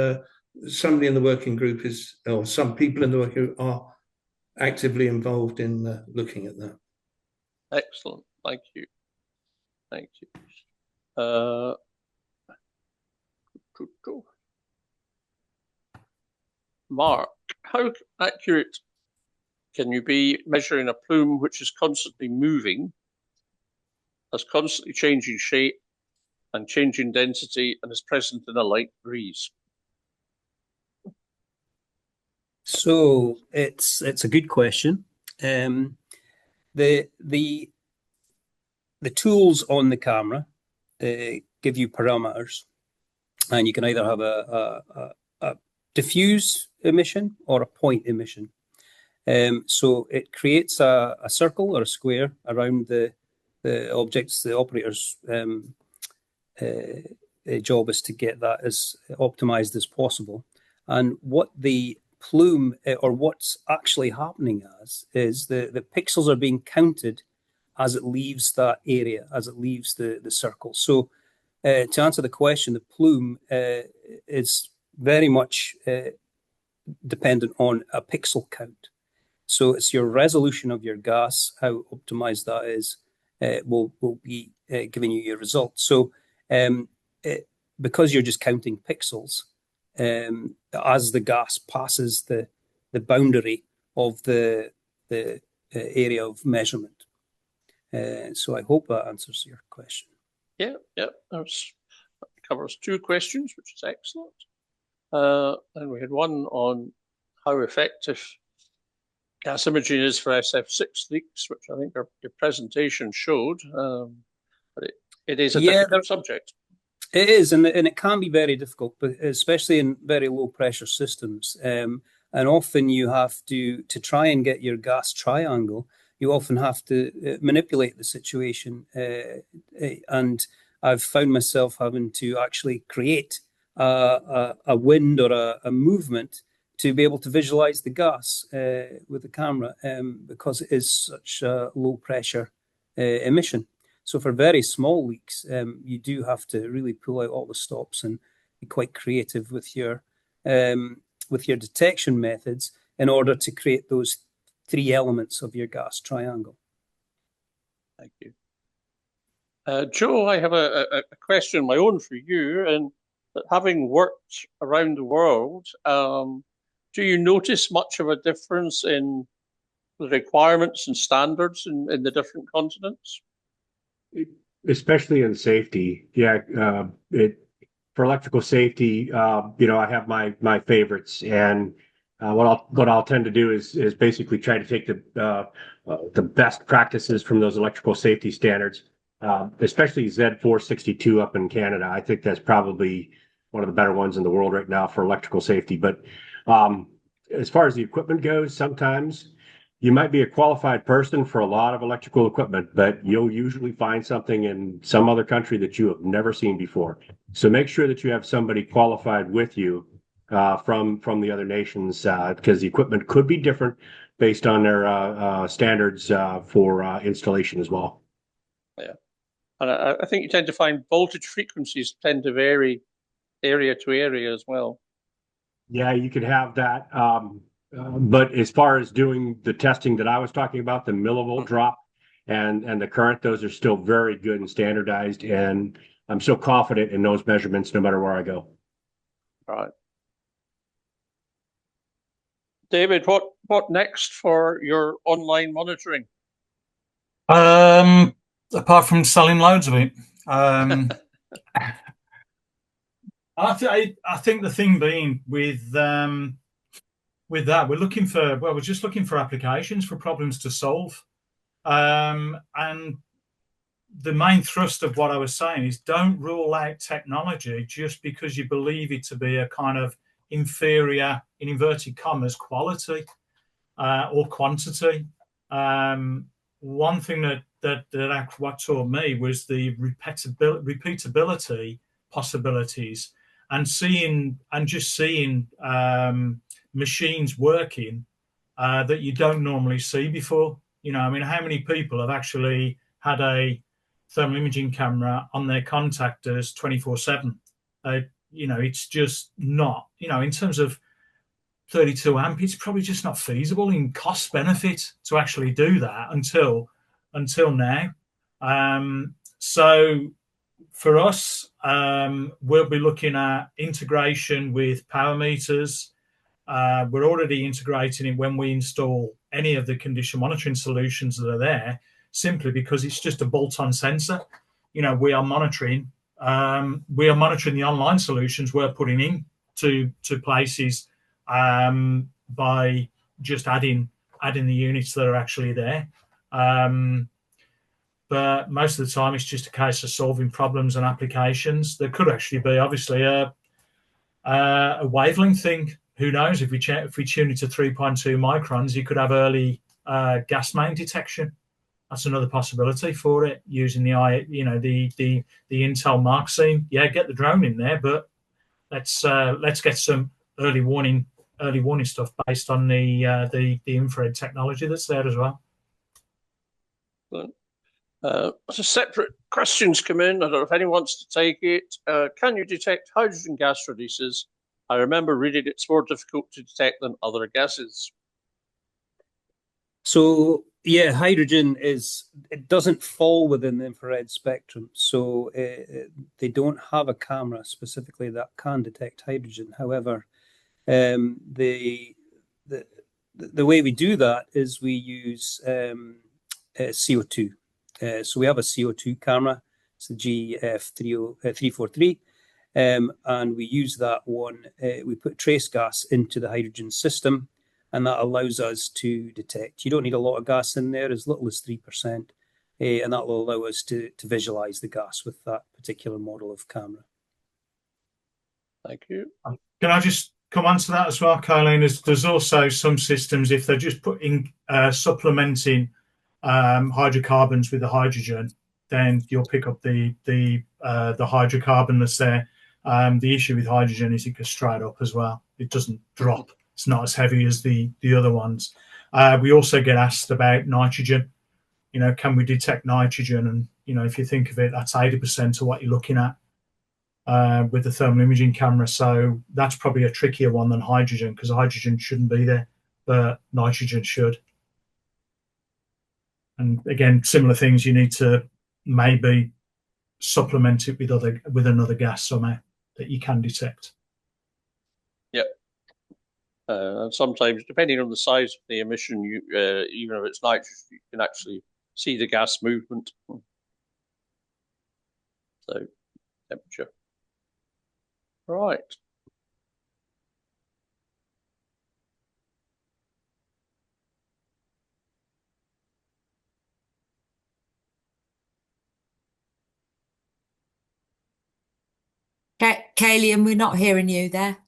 somebody in the working group or some people in the working group are actively involved in looking at that. Excellent. Thank you. Thank you. Mark, how accurate can you be measuring a plume which is constantly moving, has constantly changing shape and changing density, and is present in a light breeze? So it's a good question. The tools on the camera give you parameters, and you can either have a diffuse emission or a point emission. So it creates a circle or a square around the objects. The operator's job is to get that as optimized as possible. And what the plume, or what's actually happening is the pixels are being counted as it leaves that area, as it leaves the circle. So to answer the question, the plume is very much dependent on a pixel count. So it's your resolution of your gas, how optimized that is, will be giving you your results. So because you're just counting pixels, as the gas passes the boundary of the area of measurement. So I hope that answers your question. Yeah, that covers two questions, which is excellent. And we had one on how effective gas imaging is for SF6 leaks, which I think your presentation showed, but it is a difficult subject. It is, and it can be very difficult, but especially in very low pressure systems. And often you have to try and get your gas triangle, you often have to manipulate the situation. And I've found myself having to actually create a wind or a movement to be able to visualize the gas with the camera, because it is such a low pressure emission. So for very small leaks, you do have to really pull out all the stops and be quite creative with your detection methods in order to create those three elements of your gas triangle. Thank you. Joe, I have a question of my own for you, and having worked around the world, do you notice much of a difference in the requirements and standards in the different continents? Especially in safety. Yeah, for electrical safety, I have my favorites, and what I'll tend to do is basically try to take the best practices from those electrical safety standards, especially Z462 up in Canada. I think that's probably one of the better ones in the world right now for electrical safety. But as far as the equipment goes, sometimes you might be a qualified person for a lot of electrical equipment, but you'll usually find something in some other country that you have never seen before. So make sure that you have somebody qualified with you from the other nations, because the equipment could be different based on their standards for installation as well. Yeah, and I think you tend to find voltage frequencies tend to vary area to area as well. Yeah, you could have that. But as far as doing the testing that I was talking about, the millivolt drop and the current, those are still very good and standardized. And I'm so confident in those measurements no matter where I go. All right. David, what next for your online monitoring? Apart from selling loads of it. I think the thing being with that, we're just looking for applications for problems to solve. And the main thrust of what I was saying is don't rule out technology just because you believe it to be a kind of inferior, in inverted commas, quality or quantity. One thing that what taught me was the repeatability possibilities, and seeing machines working that you don't normally see before. I mean, how many people have actually had a thermal imaging camera on their contactors 24/7? It's just not, in terms of 32 amp, it's probably just not feasible in cost benefit to actually do that until now. So for us, we'll be looking at integration with power meters. We're already integrating it when we install any of the condition monitoring solutions that are there, simply because it's just a bolt-on sensor. We are monitoring the online solutions we're putting in to places by just adding the units that are actually there. But most of the time, it's just a case of solving problems and applications. There could actually be, obviously, a wavelength thing. Who knows? If we tune it to 3.2 microns, you could have early gas main detection. That's another possibility for it, using the Intel Mark scene. Yeah, get the drone in there, but let's get some early warning stuff based on the infrared technology that's there as well. So separate questions come in. I don't know if anyone wants to take it. Can you detect hydrogen gas releases? I remember reading it's more difficult to detect than other gases. So yeah, hydrogen it doesn't fall within the infrared spectrum. So they don't have a camera specifically that can detect hydrogen. However, the way we do that is we use CO2. So we have a CO2 camera. It's the GF343. And we use that one. We put trace gas into the hydrogen system, and that allows us to detect. You don't need a lot of gas in there, as little as 3%, and that will allow us to visualize the gas with that particular model of camera. Thank you. Can I just come on to that as well, Colleen? There's also some systems, if they're just putting supplementing hydrocarbons with the hydrogen, then you'll pick up the hydrocarbon that's there. The issue with hydrogen is it goes straight up as well. It doesn't drop. It's not as heavy as the other ones. We also get asked about nitrogen. Can we detect nitrogen? And if you think of it, that's 80% of what you're looking at with the thermal imaging camera. So that's probably a trickier one than hydrogen, because hydrogen shouldn't be there, but nitrogen should. And again, similar things, you need to maybe supplement it with another gas somehow that you can detect. Yep. And sometimes, depending on the size of the emission, even if it's nitrogen, you can actually see the gas movement. So, temperature. Right. Kalian, we're not hearing you there.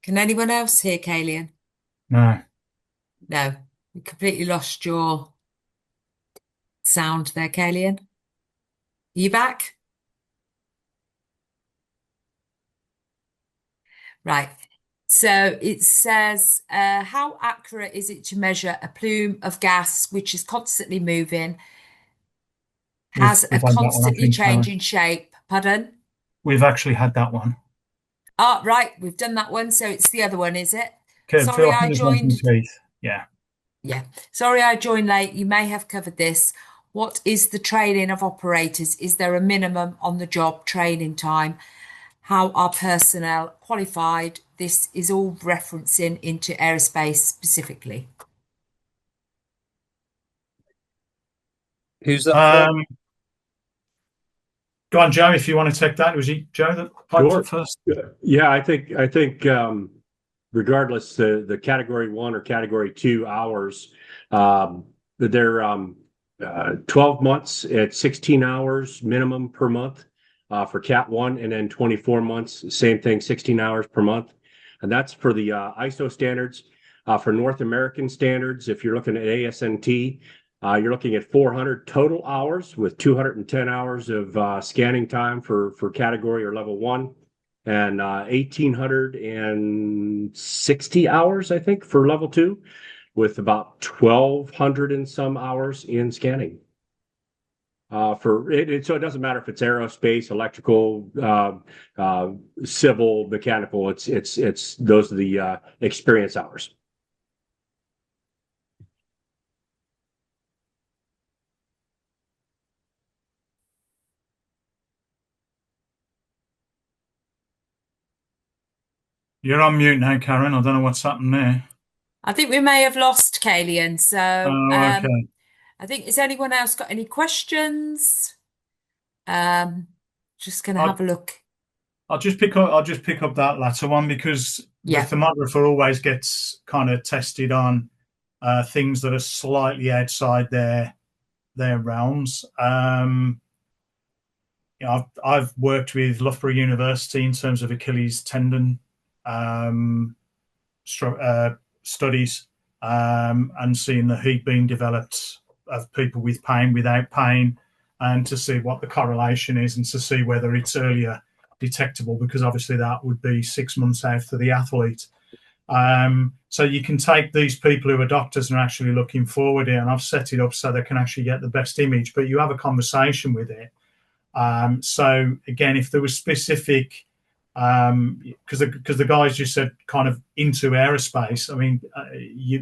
Can anyone else hear Kalian? No. No, we completely lost your sound there, Kalian. Are you back? Right. So it says, how accurate is it to measure a plume of gas which is constantly moving, has We've a had that one, I constantly think, Karen. changing shape? Pardon? We've actually had that one. Ah, right. We've done that one. So it's the other one, is it? Okay, Sorry, I think I there's one from joined. Keith. Yeah. Yeah. Sorry, I joined late. You may have covered this. What is the training of operators? Is there a minimum on the job training time? How are personnel qualified? This is all referencing into aerospace specifically. Who's that for? Go on, Joe, if you want to take that. Was it Joe that piped Sure. up first? Yeah, I think regardless the category 1 or category 2 hours, they're 12 months at 16 hours minimum per month for Cat 1, and then 24 months, same thing, 16 hours per month. And that's for the ISO standards. For North American standards, if you're looking at ASNT, you're looking at 400 total hours with 210 hours of scanning time for category or level 1, and 1,860 hours, I think, for level 2, with about 1,200 and some hours in scanning. For it, so it doesn't matter if it's aerospace, electrical, civil, mechanical. It's those are the experience hours. You're on mute now, Karen. I don't know what's happened there. I think we may have lost Kalian. So Okay. I think, has anyone else got any questions? Just going to have a look. I'll just pick up that latter one, because Yeah. the thermographer always gets kind of tested on things that are slightly outside their realms. I've worked with Loughborough University in terms of Achilles tendon studies, and seeing the heat being developed of people with pain, without pain, and to see what the correlation is and to see whether it's earlier detectable, because obviously that would be 6 months out for the athlete. So you can take these people who are doctors and are actually looking forward here, and I've set it up so they can actually get the best image, but you have a conversation with it. So again, if there was specific, because the guys just said kind of into aerospace, I mean,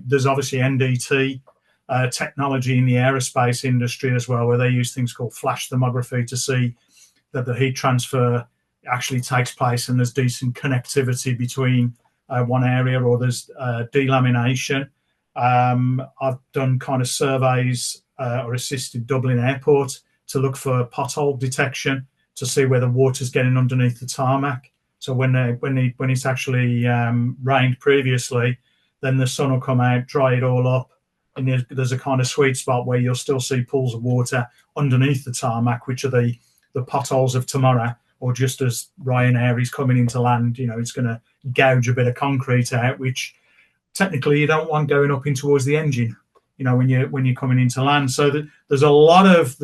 there's obviously NDT technology in the aerospace industry as well, where they use things called flash thermography to see that the heat transfer actually takes place and there's decent connectivity between one area, or there's delamination. I've done kind of surveys or assisted Dublin Airport to look for pothole detection to see where the water's getting underneath the tarmac. So when it's actually rained previously, then the sun will come out, dry it all up, and there's a kind of sweet spot where you'll still see pools of water underneath the tarmac, which are the potholes of tomorrow. Or just as Ryanair is coming into land, it's going to gouge a bit of concrete out, which technically you don't want going up in towards the engine, when you're coming into land. So there's a lot of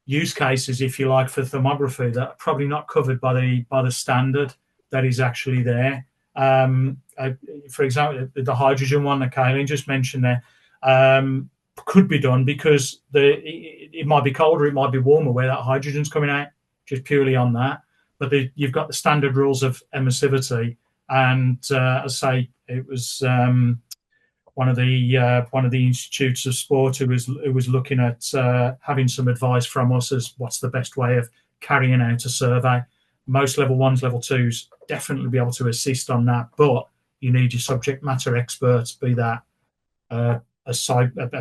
use cases, if you like, for thermography that are probably not covered by the standard that is actually there. For example, the hydrogen one that Kaylin just mentioned there could be done, because it might be colder, it might be warmer where that hydrogen's coming out, just purely on that. But you've got the standard rules of emissivity, and as I say, it was one of the institutes of sport who was looking at having some advice from us as what's the best way of carrying out a survey. Most level ones, level twos definitely be able to assist on that, but you need your subject matter experts, be that a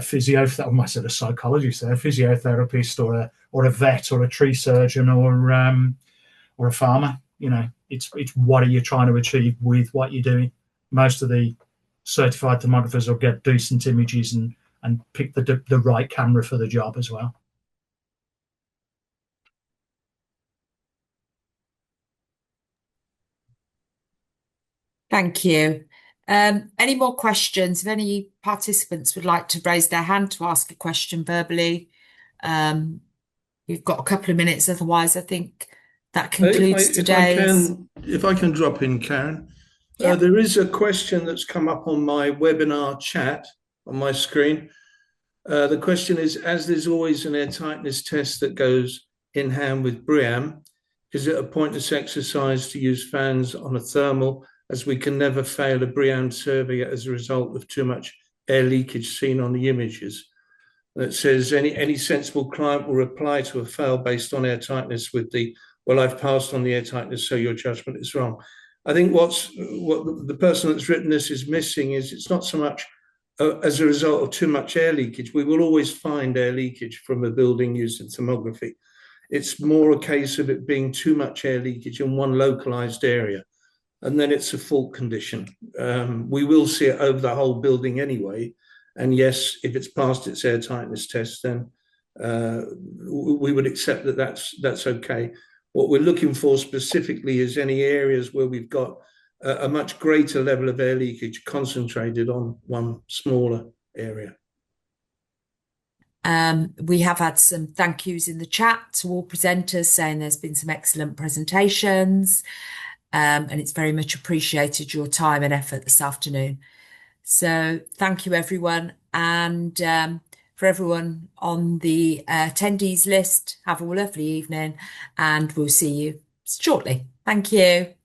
physio, I almost said a psychologist there, a physiotherapist, or a vet, or a tree surgeon, or a farmer. You know, it's what are you trying to achieve with what you're doing. Most of the certified thermographers will get decent images and pick the right camera for the job as well. Thank you. Any more questions? If any participants would like to raise their hand to ask a question verbally, we've got a couple of minutes. Otherwise, I think that concludes today's. If I can drop in, Karen. Yeah. There is a question that's come up on my webinar chat on my screen. The question is, as there's always an airtightness test that goes in hand with BREEAM, is it a pointless exercise to use fans on a thermal, as we can never fail a BREEAM survey as a result of too much air leakage seen on the images? And it says any sensible client will reply to a fail based on airtightness with the, well, I've passed on the airtightness, so your judgment is wrong. I think what the person that's written this is missing is it's not so much as a result of too much air leakage. We will always find air leakage from a building using thermography. It's more a case of it being too much air leakage in one localized area, and then it's a fault condition. We will see it over the whole building anyway. And yes, if it's passed its airtightness test, then we would accept that that's okay. What we're looking for specifically is any areas where we've got a much greater level of air leakage concentrated on one smaller area. We have had some thank yous in the chat to all presenters saying there's been some excellent presentations, and it's very much appreciated your time and effort this afternoon. So thank you, everyone. And for everyone on the attendees list, have a lovely evening, and we'll see you shortly. Thank you.